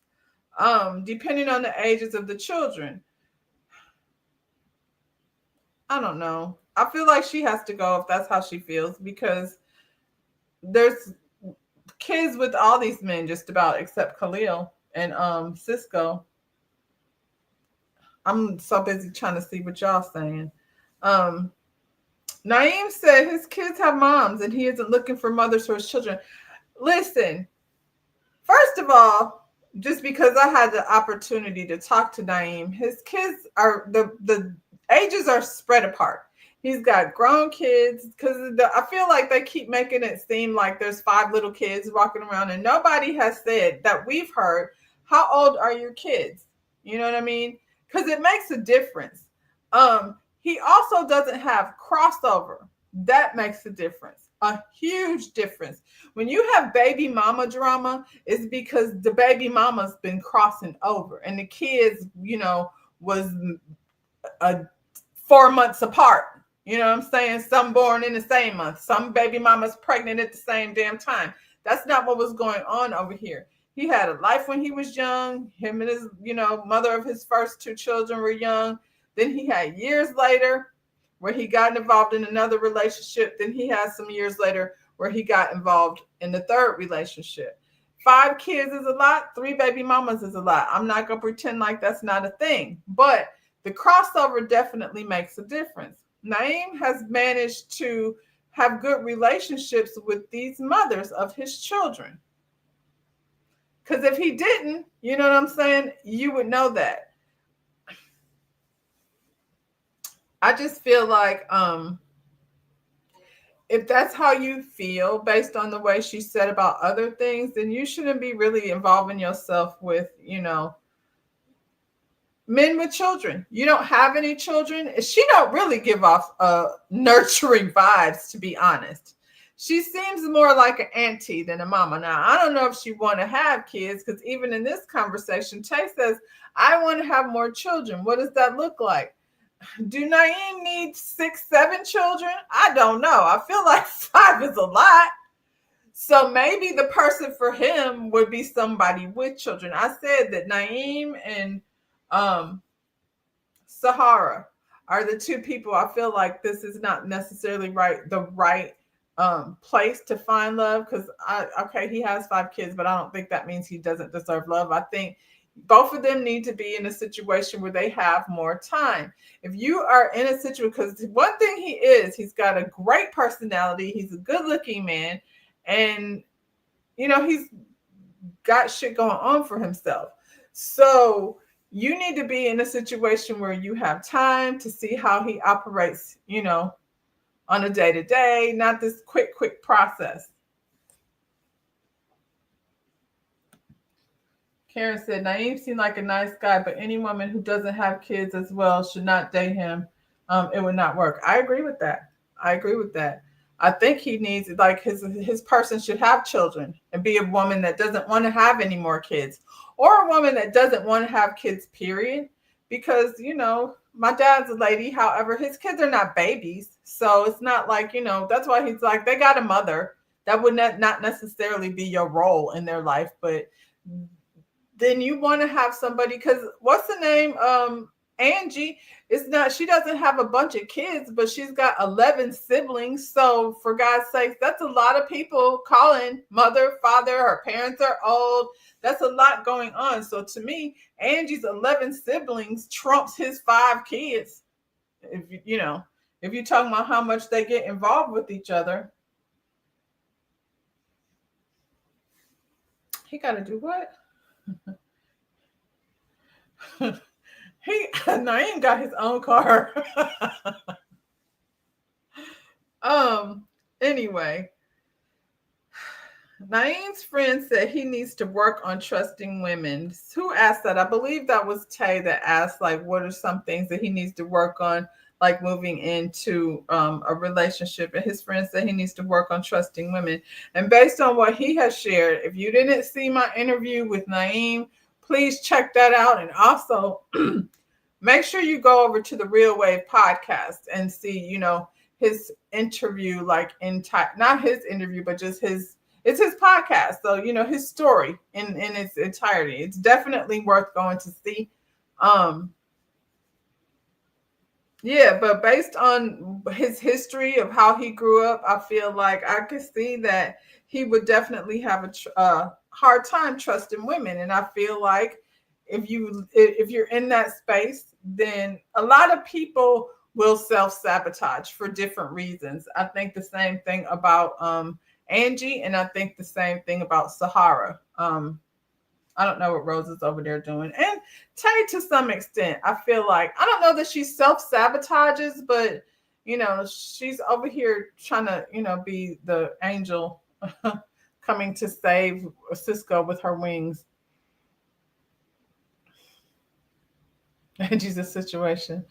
[SPEAKER 1] depending on the ages of the children. I don't know. I feel like she has to go if that's how she feels, because there's kids with all these men just about, except Khalil and Cisco. I'm so busy trying to see what y'all saying. Um Naeem said his kids have moms and he isn't looking for mothers for his children. Listen, first of all, just because I had the opportunity to talk to Naeem, his kids are the ages are spread apart. He's got grown kids, because I feel like they keep making it seem like there's 5 little kids walking around, and nobody has said that we've heard, how old are your kids? You know what I mean? Because it makes a difference. He also doesn't have crossover. That makes a difference, a huge difference. When you have baby mama drama, it's because the baby mama's been crossing over, and the kids, was 4 months apart. You know what I'm saying? Some born in the same month. Some baby mama's pregnant at the same damn time. That's not what was going on over here. He had a life when he was young. Him and his, mother of his first 2 children were young. Then he had years later where he got involved in another relationship. Then he had some years later where he got involved in the third relationship. 5 kids is a lot. 3 baby mamas is a lot. I'm not going to pretend like that's not a thing. But the crossover definitely makes a difference. Naeem has managed to have good relationships with these mothers of his children. Because if he didn't, you know what I'm saying, you would know that. I just feel like if that's how you feel based on the way she said about other things, then you shouldn't be really involving yourself with, men with children. You don't have any children. She don't really give off nurturing vibes, to be honest. She seems more like an auntie than a mama. Now, I don't know if she want to have kids, because even in this conversation, Tay says, I want to have more children. What does that look like? Do Naeem need 6, 7 children? I don't know. I feel like 5 is a lot. So maybe the person for him would be somebody with children. I said that Naeem and Sahara are the 2 people I feel like this is not necessarily the right place to find love, because he has 5 kids, but I don't think that means he doesn't deserve love. I think both of them need to be in a situation where they have more time. If you are in a situation, because one thing he's got a great personality, he's a good looking man, and he's got shit going on for himself. So you need to be in a situation where you have time to see how he operates, on a day-to-day, not this quick process. Karen said, Naeem seemed like a nice guy, but any woman who doesn't have kids as well should not date him. It would not work. I agree with that. I think he needs, like, his person should have children and be a woman that doesn't want to have any more kids, or a woman that doesn't want to have kids, period. Because, my dad's a lady. However, his kids are not babies. So it's not like, that's why he's like, they got a mother. That would not necessarily be your role in their life. But then you want to have somebody, because what's the name? Angie is not, she doesn't have a bunch of kids, but she's got 11 siblings. So for God's sake, that's a lot of people calling mother, father, her parents are old. That's a lot going on. So to me, Angie's 11 siblings trumps his 5 kids. If if you're talking about how much they get involved with each other. He got to do what? Naeem got his own car. Anyway, Naeem's friend said he needs to work on trusting women. Who asked that? I believe that was Tay that asked, like, what are some things that he needs to work on, like moving into a relationship. And his friend said he needs to work on trusting women. And based on what he has shared, if you didn't see my interview with Naeem, please check that out. And also make sure you go over to the Real Wave podcast and see, his interview, like not his interview, but just it's his podcast. So, his story in its entirety. It's definitely worth going to see. Yeah, but based on his history of how he grew up, I feel like I could see that he would definitely have a hard time trusting women. And I feel like if you're in that space, then a lot of people will self-sabotage for different reasons. I think the same thing about Angie, and I think the same thing about Sahara. I don't know what Rose is over there doing. And Tay, to some extent, I feel like, I don't know that she self-sabotages, but, she's over here trying to, be the angel coming to save Cisco with her wings. Angie's a situation.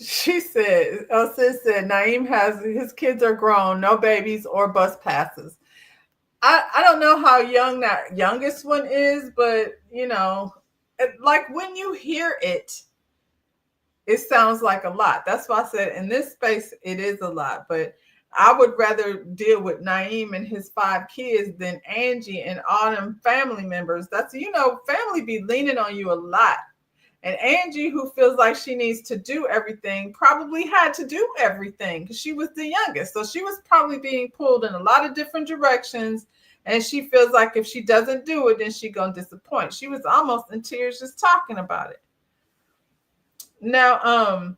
[SPEAKER 1] She said, sis said, Naeem has, his kids are grown, no babies or bus passes. I don't know how young that youngest one is, but, like when you hear it, it sounds like a lot. That's why I said in this space, it is a lot. But I would rather deal with Naeem and his 5 kids than Angie and all them family members. That's, family be leaning on you a lot. And Angie, who feels like she needs to do everything, probably had to do everything because she was the youngest. So she was probably being pulled in a lot of different directions. And she feels like if she doesn't do it, then she's going to disappoint. She was almost in tears just talking about it. Now,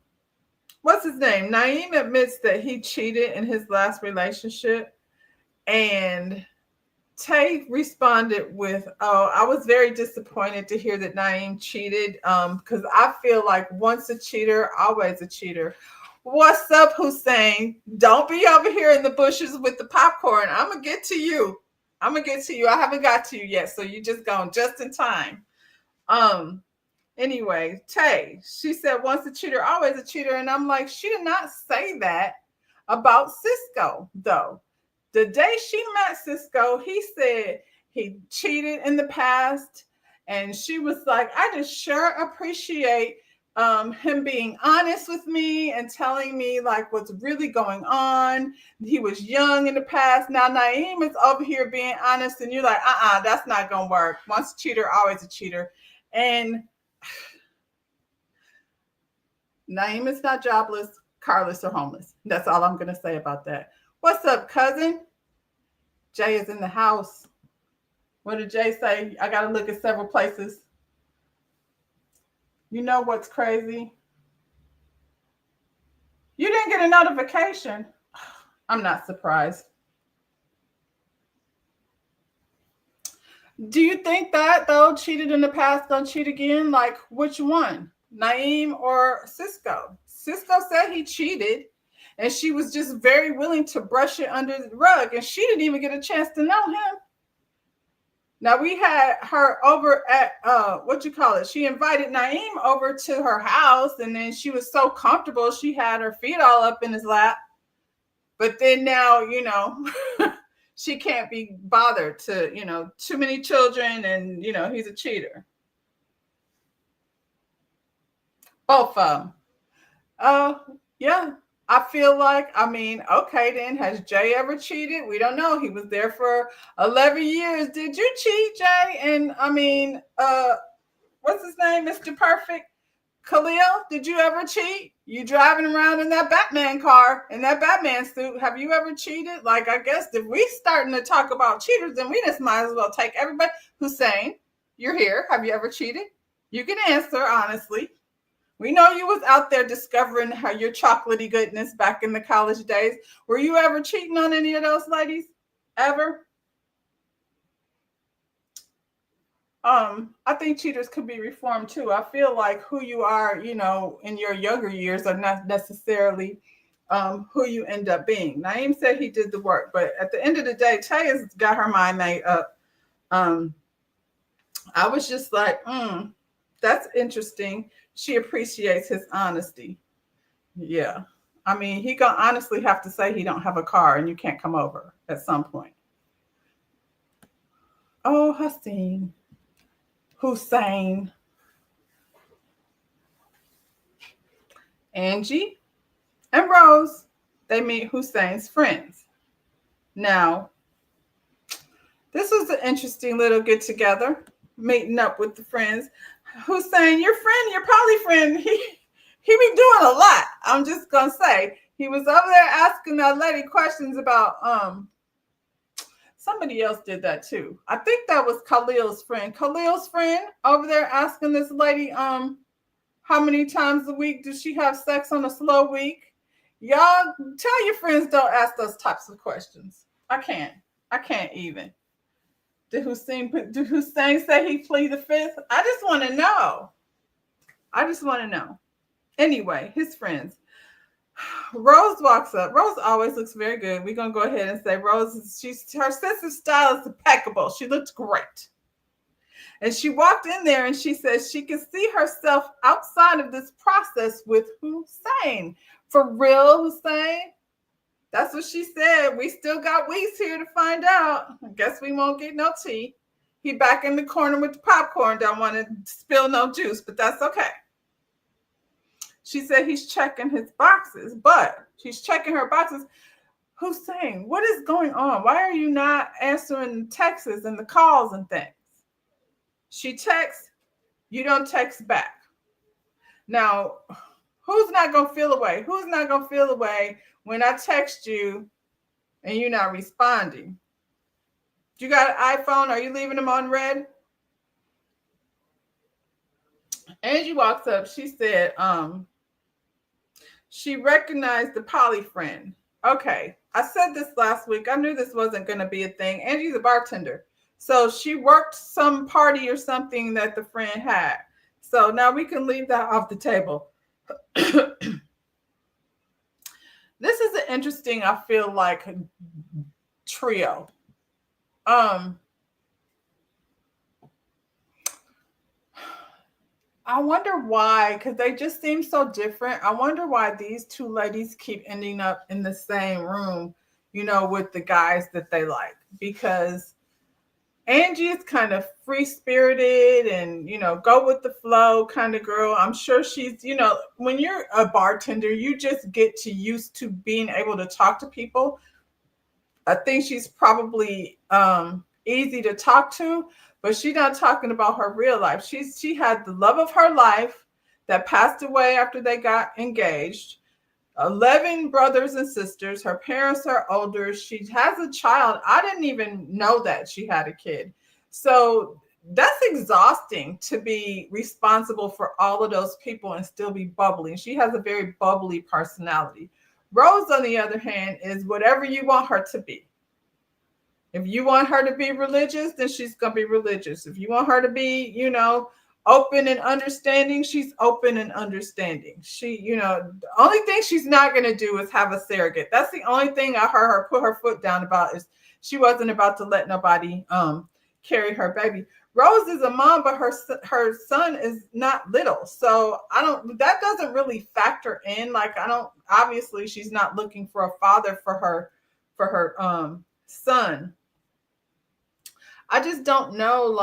[SPEAKER 1] what's his name? Naeem admits that he cheated in his last relationship. And Tay responded with, "Oh, I was very disappointed to hear that Naeem cheated because I feel like once a cheater, always a cheater." What's up, Hussein? Don't be over here in the bushes with the popcorn. I'm going to get to you. I haven't got to you yet, so you just gone just in time. Anyway, Tay, she said once a cheater, always a cheater. And I'm like, she did not say that about Cisco, though. The day she met Cisco, he said he cheated in the past. And she was like, I just sure appreciate him being honest with me and telling me like what's really going on. He was young in the past. Now Naeem is over here being honest, and you're like, that's not gonna work. Once a cheater, always a cheater. And Naeem is not jobless, carless, or homeless. That's all I'm gonna say about that. What's up, cousin? Jay is in the house. What did Jay say? I gotta look at several places. You know what's crazy? You didn't get a notification. I'm not surprised. Do you think that, though, cheated in the past, don't cheat again? Like, which one? Naeem or Cisco? Cisco said he cheated, and she was just very willing to brush it under the rug, and she didn't even get a chance to know him. Now, we had her over at, she invited Naeem over to her house, and then she was so comfortable, she had her feet all up in his lap. But then now, she can't be bothered to, too many children, and, he's a cheater. Both of them. Yeah. I feel like, okay, then has Jay ever cheated? We don't know. He was there for 11 years. Did you cheat, Jay? And what's his name? Mr. Perfect? Khalil, did you ever cheat? You driving around in that Batman car, in that Batman suit. Have you ever cheated? Like, I guess if we starting to talk about cheaters, then we just might as well take everybody. Hussein, you're here. Have you ever cheated? You can answer honestly. We know you was out there discovering your chocolatey goodness back in the college days. Were you ever cheating on any of those ladies? Ever? I think cheaters could be reformed too. I feel like who you are, in your younger years are not necessarily who you end up being. Naeem said he did the work, but at the end of the day, Taya's got her mind made up. Um, I was just like, that's interesting. She appreciates his honesty. Yeah. I mean, he gonna honestly have to say he don't have a car and you can't come over at some point. Oh, Hussein. Hussein. Angie and Rose, they meet Hussein's friends. Now, this was an interesting little get together, meeting up with the friends. Hussein, your friend, your poly friend, he be doing a lot. I'm just gonna say he was over there asking that lady questions about somebody else did that too. I think that was Khalil's friend. Khalil's friend over there asking this lady how many times a week does she have sex on a slow week? Y'all tell your friends don't ask those types of questions. I can't even. Did Hussein say he plead the fifth? I just want to know. Anyway, his friends. Rose walks up. Rose always looks very good. We're gonna go ahead and say Rose her sense of style is impeccable. She looked great. And she walked in there and she says she can see herself outside of this process with Hussein. For real, Hussein? That's what she said. We still got weeks here to find out. I guess we won't get no tea. He back in the corner with the popcorn. Don't want to spill no juice, but that's okay. She said he's checking his boxes, but she's checking her boxes. Hussein, what is going on? Why are you not answering texts and the calls and things? She texts, you don't text back. Now, who's not going to feel away? Who's not going to feel away when I text you and you're not responding? You got an iPhone? Are you leaving them on red? Angie walks up. She said, she recognized the poly friend. Okay, I said this last week. I knew this wasn't going to be a thing. Angie's a bartender. So she worked some party or something that the friend had. So now we can leave that off the table. This is an interesting, I feel like, trio. I wonder why, because they just seem so different. I wonder why these two ladies keep ending up in the same room, with the guys that they like. Because Angie is kind of free-spirited and, go with the flow kind of girl. I'm sure she's, when you're a bartender, you just get used to being able to talk to people. I think she's probably easy to talk to, but she's not talking about her real life. She had the love of her life that passed away after they got engaged. 11 brothers and sisters. Her parents are older. She has a child. I didn't even know that she had a kid. So that's exhausting to be responsible for all of those people and still be bubbly. She has a very bubbly personality. Rose, on the other hand, is whatever you want her to be. If you want her to be religious, then she's going to be religious. If you want her to be, open and understanding, she's open and understanding. She, the only thing she's not going to do is have a surrogate. That's the only thing I heard her put her foot down about, is she wasn't about to let nobody carry her baby. Rose is a mom, but her son is not little. So that doesn't really factor in. Obviously she's not looking for a father for her son. I just don't know,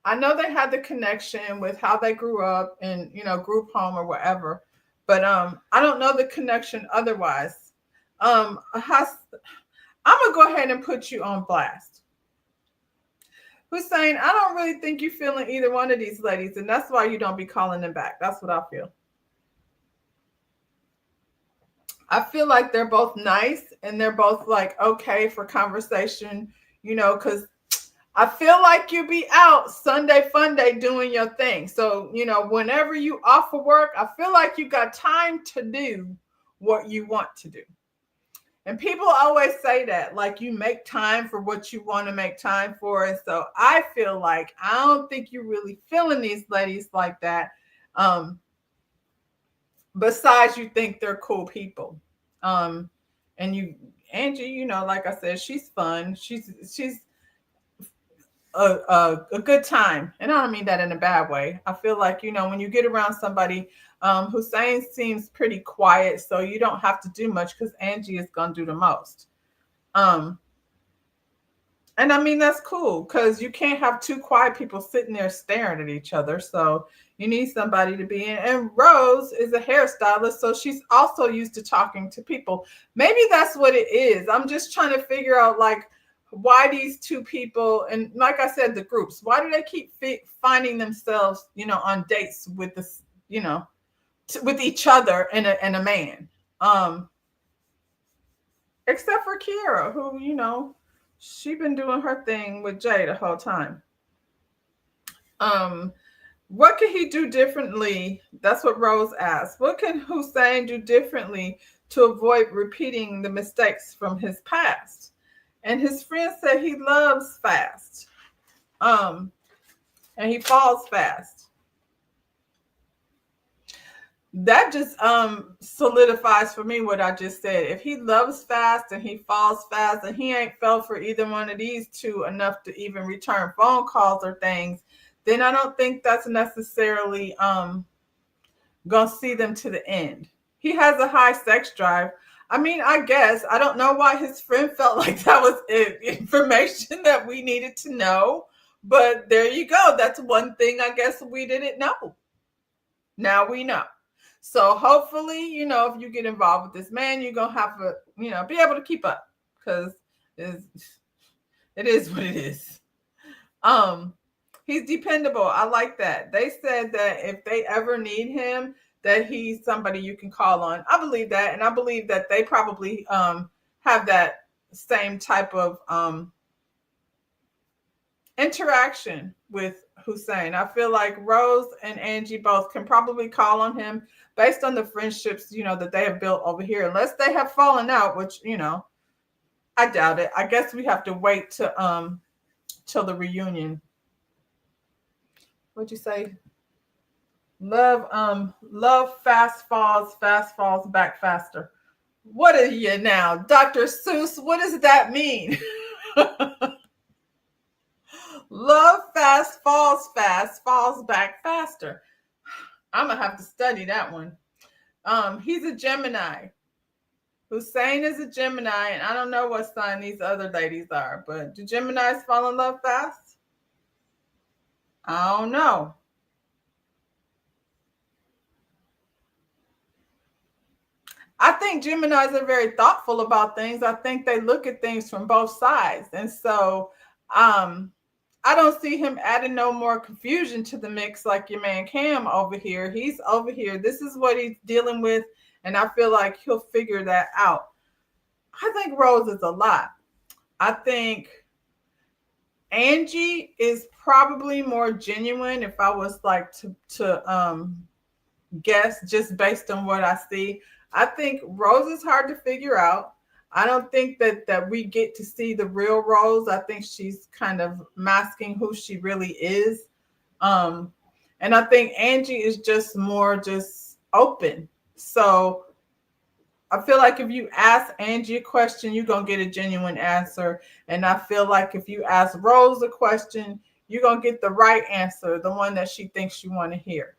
[SPEAKER 1] I know they had the connection with how they grew up in, group home or whatever, but I don't know the connection otherwise. I'm gonna go ahead and put you on blast. Hussein, I don't really think you're feeling either one of these ladies, and that's why you don't be calling them back. That's what I feel. I feel like they're both nice and they're both okay for conversation, because I feel like you be out Sunday fun day doing your thing. So, whenever you off of work, I feel like you got time to do what you want to do. And people always say that, like, you make time for what you want to make time for. And so I feel like I don't think you're really feeling these ladies like that. Um, Besides, you think they're cool people. Um, and you, Angie, like I said, she's fun. She's a good time. And I don't mean that in a bad way. I feel like, when you get around somebody, Hussein seems pretty quiet, so you don't have to do much because Angie is going to do the most. Um, and I mean, that's cool because you can't have two quiet people sitting there staring at each other. So you need somebody to be in. And Rose is a hairstylist, so she's also used to talking to people. Maybe that's what it is. I'm just trying to figure out, like, why these two people, and like I said, the groups, why do they keep finding themselves, on dates with this, with each other and a man? Except for Kiera, who, she been doing her thing with Jay the whole time. What can he do differently? That's what Rose asked. What can Hussein do differently to avoid repeating the mistakes from his past? And his friend said he loves fast. And he falls fast. That just solidifies for me what I just said. If he loves fast and he falls fast and he ain't fell for either one of these two enough to even return phone calls or things, then I don't think that's necessarily gonna see them to the end. He has a high sex drive. I mean, I guess I don't know why his friend felt like that was information that we needed to know, but there you go. That's one thing I guess we didn't know. Now we know. So hopefully, if you get involved with this man, you're gonna have to, be able to keep up because it is what it is. He's dependable. I like that. They said that if they ever need him, that he's somebody you can call on. I believe that, and I believe that they probably have that same type of interaction with Hussein. I feel like Rose and Angie both can probably call on him based on the friendships, that they have built over here. Unless they have fallen out, which, I doubt it. I guess we have to wait to till the reunion. What'd you say? Love fast falls back faster. What are you now, Dr. Seuss? What does that mean? Love fast falls back faster. I'm gonna have to study that one. He's a Gemini. Hussein is a Gemini, and I don't know what sign these other ladies are, but do Geminis fall in love fast? I don't know. I think Geminis are very thoughtful about things. I think they look at things from both sides. And so I don't see him adding no more confusion to the mix like your man Cam over here. He's over here. This is what he's dealing with. And I feel like he'll figure that out. I think Rose is a lot. I think Angie is probably more genuine if I was like to guess just based on what I see. I think Rose is hard to figure out. I don't think that we get to see the real Rose. I think she's kind of masking who she really is. And I think Angie is just more just open. So I feel like if you ask Angie a question, you're going to get a genuine answer. And I feel like if you ask Rose a question, you're going to get the right answer, the one that she thinks you want to hear.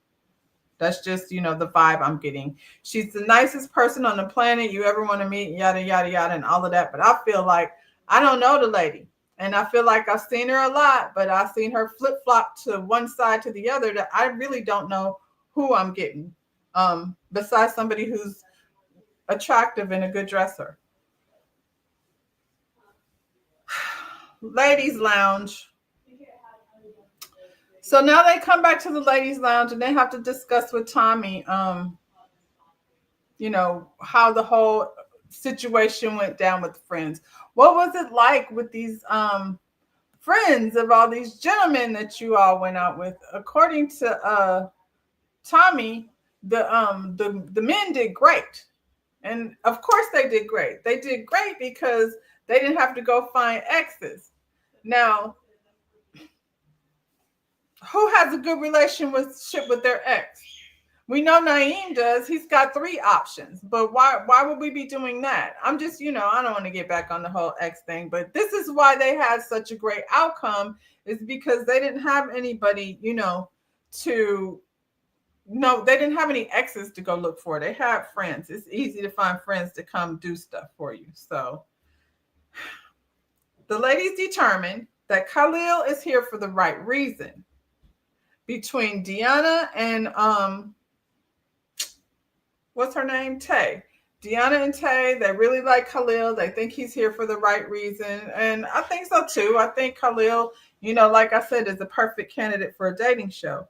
[SPEAKER 1] That's just, the vibe I'm getting. She's the nicest person on the planet you ever want to meet, yada, yada, yada, and all of that. But I feel like I don't know the lady. And I feel like I've seen her a lot, but I've seen her flip-flop to one side to the other that I really don't know who I'm getting. Besides somebody who's attractive and a good dresser. Ladies Lounge. So now they come back to the ladies lounge and they have to discuss with Tommy, how the whole situation went down with the friends. What was it like with these friends of all these gentlemen that you all went out with? According to Tommy, the men did great. And of course they did great. They did great because they didn't have to go find exes. Now, who has a good relationship with their ex? We know Naeem does. He's got 3 options. But why would we be doing that? I'm just, I don't want to get back on the whole ex thing, but this is why they had such a great outcome, is because they didn't have anybody, to no, they didn't have any exes to go look for. They had friends. It's easy to find friends to come do stuff for you. So the ladies determined that Khalil is here for the right reason. Between Deanna and what's her name? Tay. Deanna and Tay, they really like Khalil. They think he's here for the right reason. And I think so too. I think Khalil, like I said, is the perfect candidate for a dating show.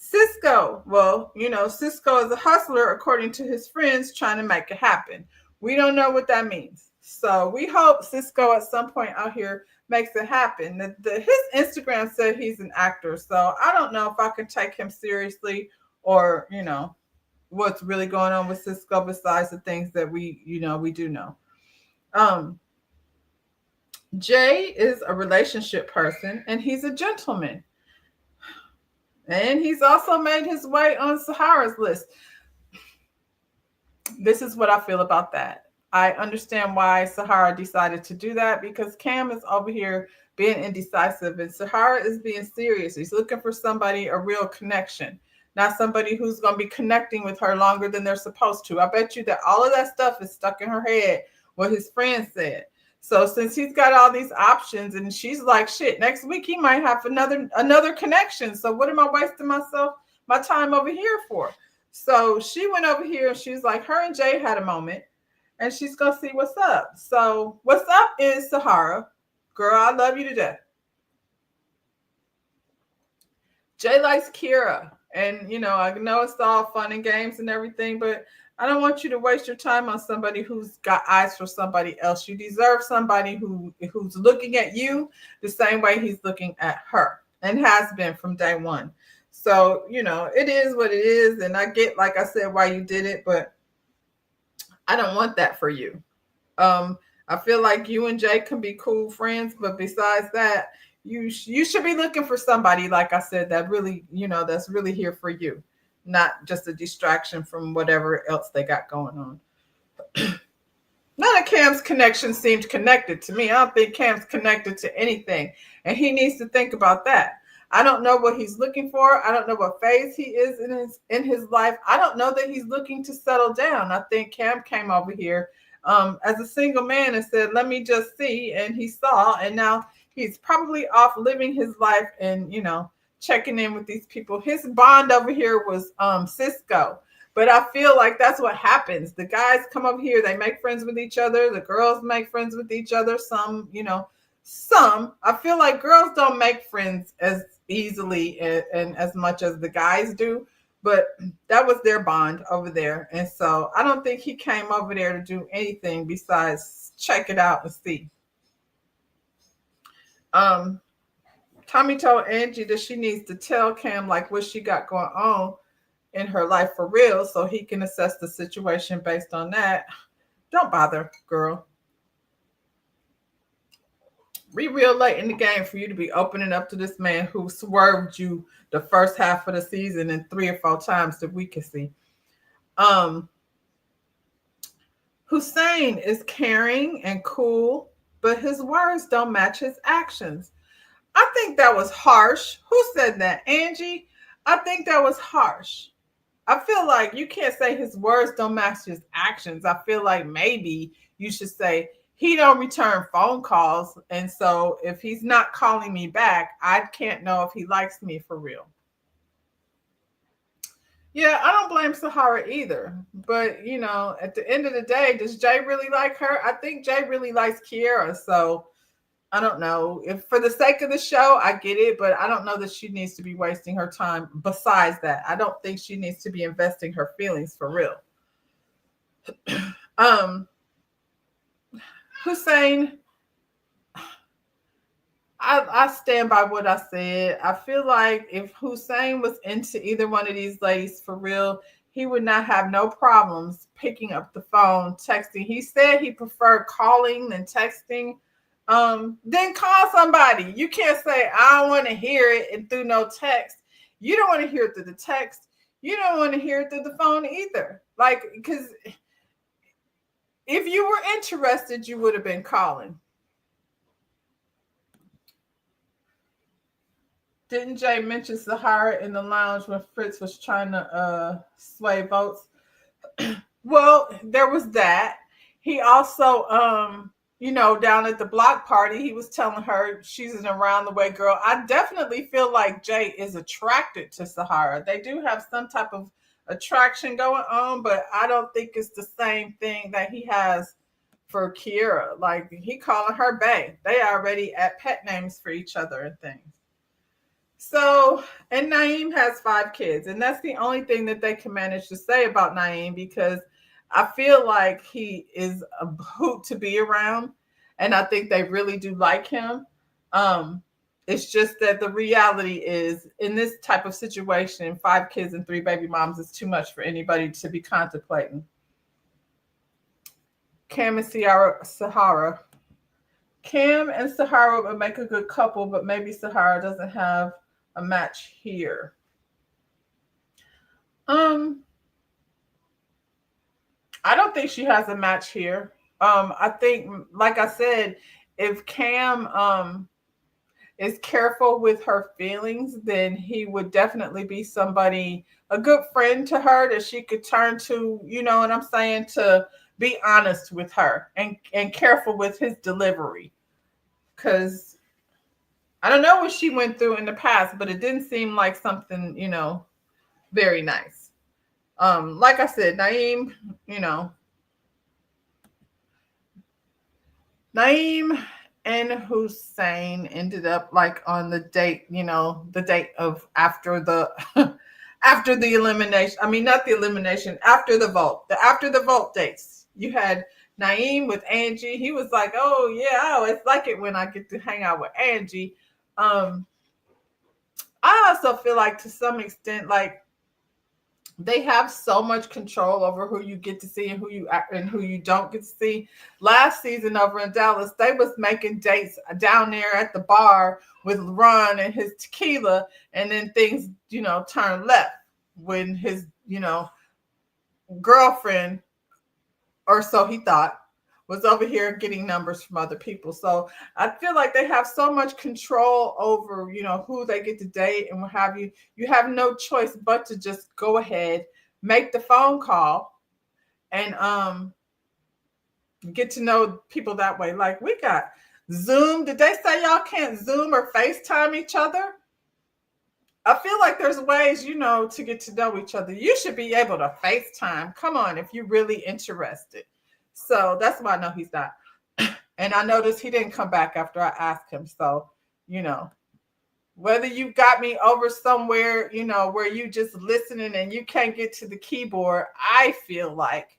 [SPEAKER 1] Cisco, well, Cisco is a hustler, according to his friends, trying to make it happen. We don't know what that means. So we hope Cisco at some point out here makes it happen. His Instagram said he's an actor. So I don't know if I can take him seriously, or, what's really going on with Cisco besides the things that we do know. Um, Jay is a relationship person and he's a gentleman. And he's also made his way on Sahara's list. This is what I feel about that. I understand why Sahara decided to do that, because Cam is over here being indecisive and Sahara is being serious. He's looking for somebody, a real connection, not somebody who's going to be connecting with her longer than they're supposed to. I bet you that all of that stuff is stuck in her head, what his friend said. So since he's got all these options and she's like, shit, next week he might have another connection. So what am I wasting my time over here for? So she went over here and she's like, her and Jay had a moment and she's going to see what's up. So what's up is Sahara. Girl, I love you to death. Jay likes Kira. And, I know it's all fun and games and everything, but I don't want you to waste your time on somebody who's got eyes for somebody else. You deserve somebody who's looking at you the same way he's looking at her, and has been from day one. So, it is what it is. And I get, like I said, why you did it, but I don't want that for you. I feel like you and Jay can be cool friends, but besides that, you should be looking for somebody, like I said, that really, that's really here for you, not just a distraction from whatever else they got going on. None of Cam's connections seemed connected to me. I don't think Cam's connected to anything, and he needs to think about that. I don't know what he's looking for. I don't know what phase he is in his life. I don't know that he's looking to settle down. I think Cam came over here as a single man and said, let me just see. And he saw, and now he's probably off living his life and, checking in with these people. His bond over here was Cisco. But I feel like that's what happens. The guys come over here, they make friends with each other. The girls make friends with each other. Some. I feel like girls don't make friends as easily and as much as the guys do. But that was their bond over there. And so I don't think he came over there to do anything besides check it out and see. Tommy told Angie that she needs to tell Cam like what she got going on in her life for real, so he can assess the situation based on that. Don't bother, girl. We real late in the game for you to be opening up to this man who swerved you the first half of the season and 3 or 4 times that we can see. Hussein is caring and cool, but his words don't match his actions. I think that was harsh. Who said that? Angie? I think that was harsh. I feel like you can't say his words don't match his actions. I feel like maybe you should say he don't return phone calls. And so if he's not calling me back, I can't know if he likes me for real. Yeah, I don't blame Sahara either. But, at the end of the day, does Jay really like her? I think Jay really likes Kiera. So I don't know. If for the sake of the show, I get it, but I don't know that she needs to be wasting her time. Besides that, I don't think she needs to be investing her feelings for real. Hussein, I stand by what I said. I feel like if Hussein was into either one of these ladies for real, he would not have no problems picking up the phone, texting. He said he preferred calling than texting. Then call somebody. You can't say, I don't want to hear it and through no text. You don't want to hear it through the text. You don't want to hear it through the phone either. Like, because if you were interested, you would have been calling. Didn't Jay mention Sahara in the lounge when Fritz was trying to sway votes? Well, there was that. He also, down at the block party, he was telling her she's an around the way girl. I definitely feel like Jay is attracted to Sahara. They do have some type of attraction going on, but I don't think it's the same thing that he has for Kiera. Like, he calling her bae. They already at pet names for each other and things. So, and Naeem has 5 kids, and that's the only thing that they can manage to say about Naeem, because I feel like he is a hoot to be around, and I think they really do like him. It's just that the reality is, in this type of situation, 5 kids and 3 baby moms is too much for anybody to be contemplating. Cam and Sahara. Cam and Sahara would make a good couple, but maybe Sahara doesn't have a match here. I don't think she has a match here. I think, like I said, if Cam is careful with her feelings, then he would definitely be somebody, a good friend to her that she could turn to, you know what I'm saying, to be honest with her and careful with his delivery. Because I don't know what she went through in the past, but it didn't seem like something, very nice. Like I said, Naeem, Naeem and Hussein ended up like on the date, the date of after the after the elimination. I mean, not the elimination, after the vote dates. You had Naeem with Angie. He was like, oh yeah, I always like it when I get to hang out with Angie. I also feel like, to some extent, like, they have so much control over who you get to see and who you don't get to see. Last season over in Dallas, they was making dates down there at the bar with Ron and his tequila, and then things, turned left when his, girlfriend, or so he thought, was over here getting numbers from other people. So I feel like they have so much control over, who they get to date and what have you. You have no choice but to just go ahead, make the phone call, and get to know people that way. Like, we got Zoom. Did they say y'all can't Zoom or FaceTime each other? I feel like there's ways, to get to know each other. You should be able to FaceTime. Come on, if you're really interested. So that's why I know he's not. And I noticed he didn't come back after I asked him. So, whether you got me over somewhere, where you just listening and you can't get to the keyboard, I feel like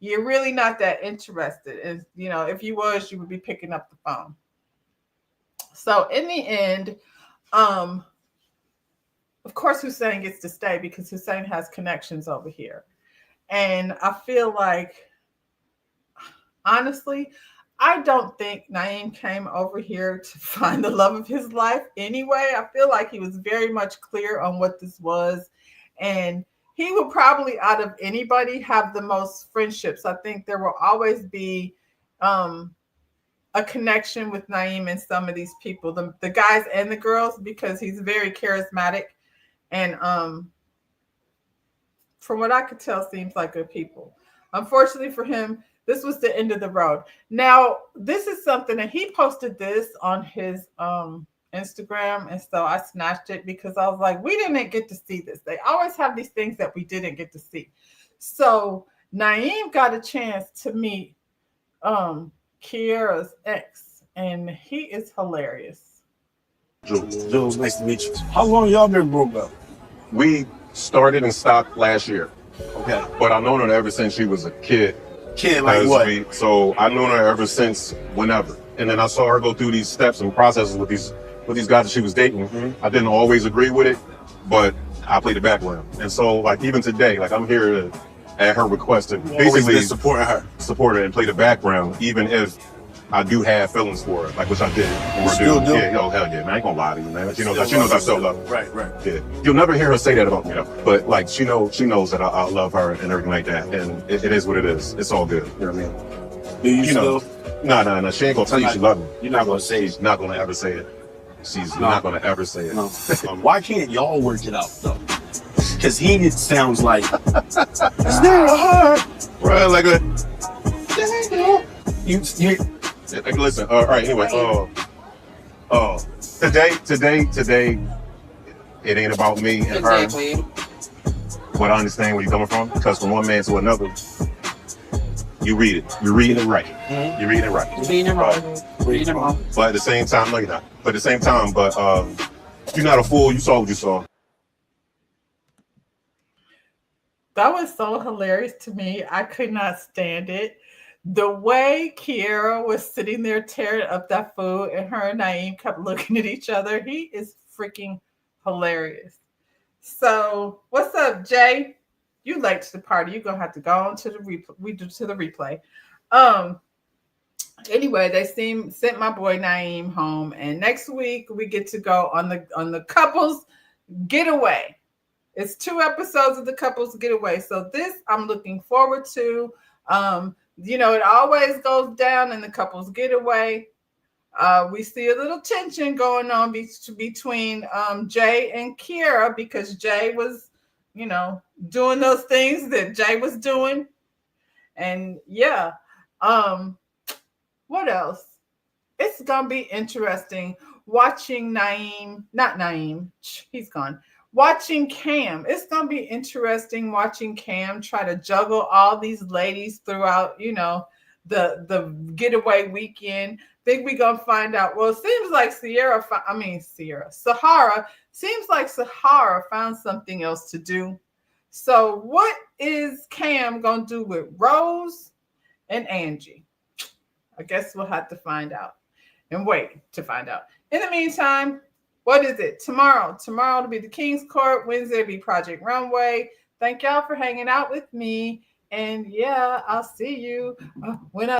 [SPEAKER 1] you're really not that interested. And, if you was, you would be picking up the phone. So in the end, of course, Hussein gets to stay because Hussein has connections over here. And I feel like, honestly, I don't think Naeem came over here to find the love of his life anyway. I feel like he was very much clear on what this was. And he would probably, out of anybody, have the most friendships. I think there will always be a connection with Naeem and some of these people, the guys and the girls, because he's very charismatic. And from what I could tell, seems like good people. Unfortunately for him, this was the end of the road. Now, this is something that he posted this on his Instagram. And so I snatched it because I was like, we didn't get to see this. They always have these things that we didn't get to see. So Naeem got a chance to meet Kiera's ex, and he is hilarious.
[SPEAKER 2] Jules, nice to meet you. How long y'all been broke up?
[SPEAKER 3] We started and stopped last year.
[SPEAKER 2] Okay.
[SPEAKER 3] But I've known her ever since she was a kid.
[SPEAKER 2] Like what?
[SPEAKER 3] So I've known her ever since whenever. And then I saw her go through these steps and processes with these guys that she was dating. Mm-hmm. I didn't always agree with it, but I play the background. And so, like, even today, like, I'm here at her request to
[SPEAKER 2] Always
[SPEAKER 3] basically
[SPEAKER 2] been supporting her.
[SPEAKER 3] support her and play the background, even if I do have feelings for her, like, which I did.
[SPEAKER 2] You still do?
[SPEAKER 3] Yeah, oh, hell yeah, man. I ain't gonna lie to you, man. She knows I still love her.
[SPEAKER 2] Right, right.
[SPEAKER 3] Yeah. You'll never hear her say that about me, though. But, like, she knows that I love her and everything like that. And it is what it is. It's all good. You know what I mean?
[SPEAKER 2] Do you
[SPEAKER 3] know,
[SPEAKER 2] still?
[SPEAKER 3] No. She ain't gonna tell you she love me.
[SPEAKER 2] You're not gonna say
[SPEAKER 3] She's not gonna ever say it. She's not gonna ever say it.
[SPEAKER 2] No. Why can't y'all work it out though? Because he sounds like it's not hard,
[SPEAKER 3] Right, like a
[SPEAKER 2] you
[SPEAKER 3] like, listen. All right. Anyway. Today, it ain't about me and
[SPEAKER 4] Exactly.
[SPEAKER 3] her. But I understand where you're coming from, because from one man to another, you read it. You're reading it right.
[SPEAKER 2] Mhm.
[SPEAKER 3] You're reading it right.
[SPEAKER 4] Being wrong. Being wrong.
[SPEAKER 3] But at the same time, no, you're not. But at the same time, you're not a fool. You saw what you saw.
[SPEAKER 1] That was so hilarious to me. I could not stand it. The way Kiera was sitting there tearing up that food and her and Naeem kept looking at each other. He is freaking hilarious. So, what's up, Jay? You late to the party. You're going to have to go on to the replay. Anyway, they sent my boy Naeem home, and next week we get to go on the couples getaway. It's 2 episodes of the couples getaway. So this I'm looking forward to. It always goes down in the couples getaway. We see a little tension going on between Jay and Kiera, because Jay was, doing those things that Jay was doing. And yeah, what else? It's gonna be interesting watching he's gone. Watching Cam. It's gonna be interesting watching Cam try to juggle all these ladies throughout, the getaway weekend. Think we gonna find out. Well, it seems like Sahara. Seems like Sahara found something else to do. So what is Cam gonna do with Rose and Angie? I guess we'll have to find out and wait to find out. In the meantime, what is it? Tomorrow will be the King's Court. Wednesday will be Project Runway. Thank y'all for hanging out with me. And yeah, I'll see you when I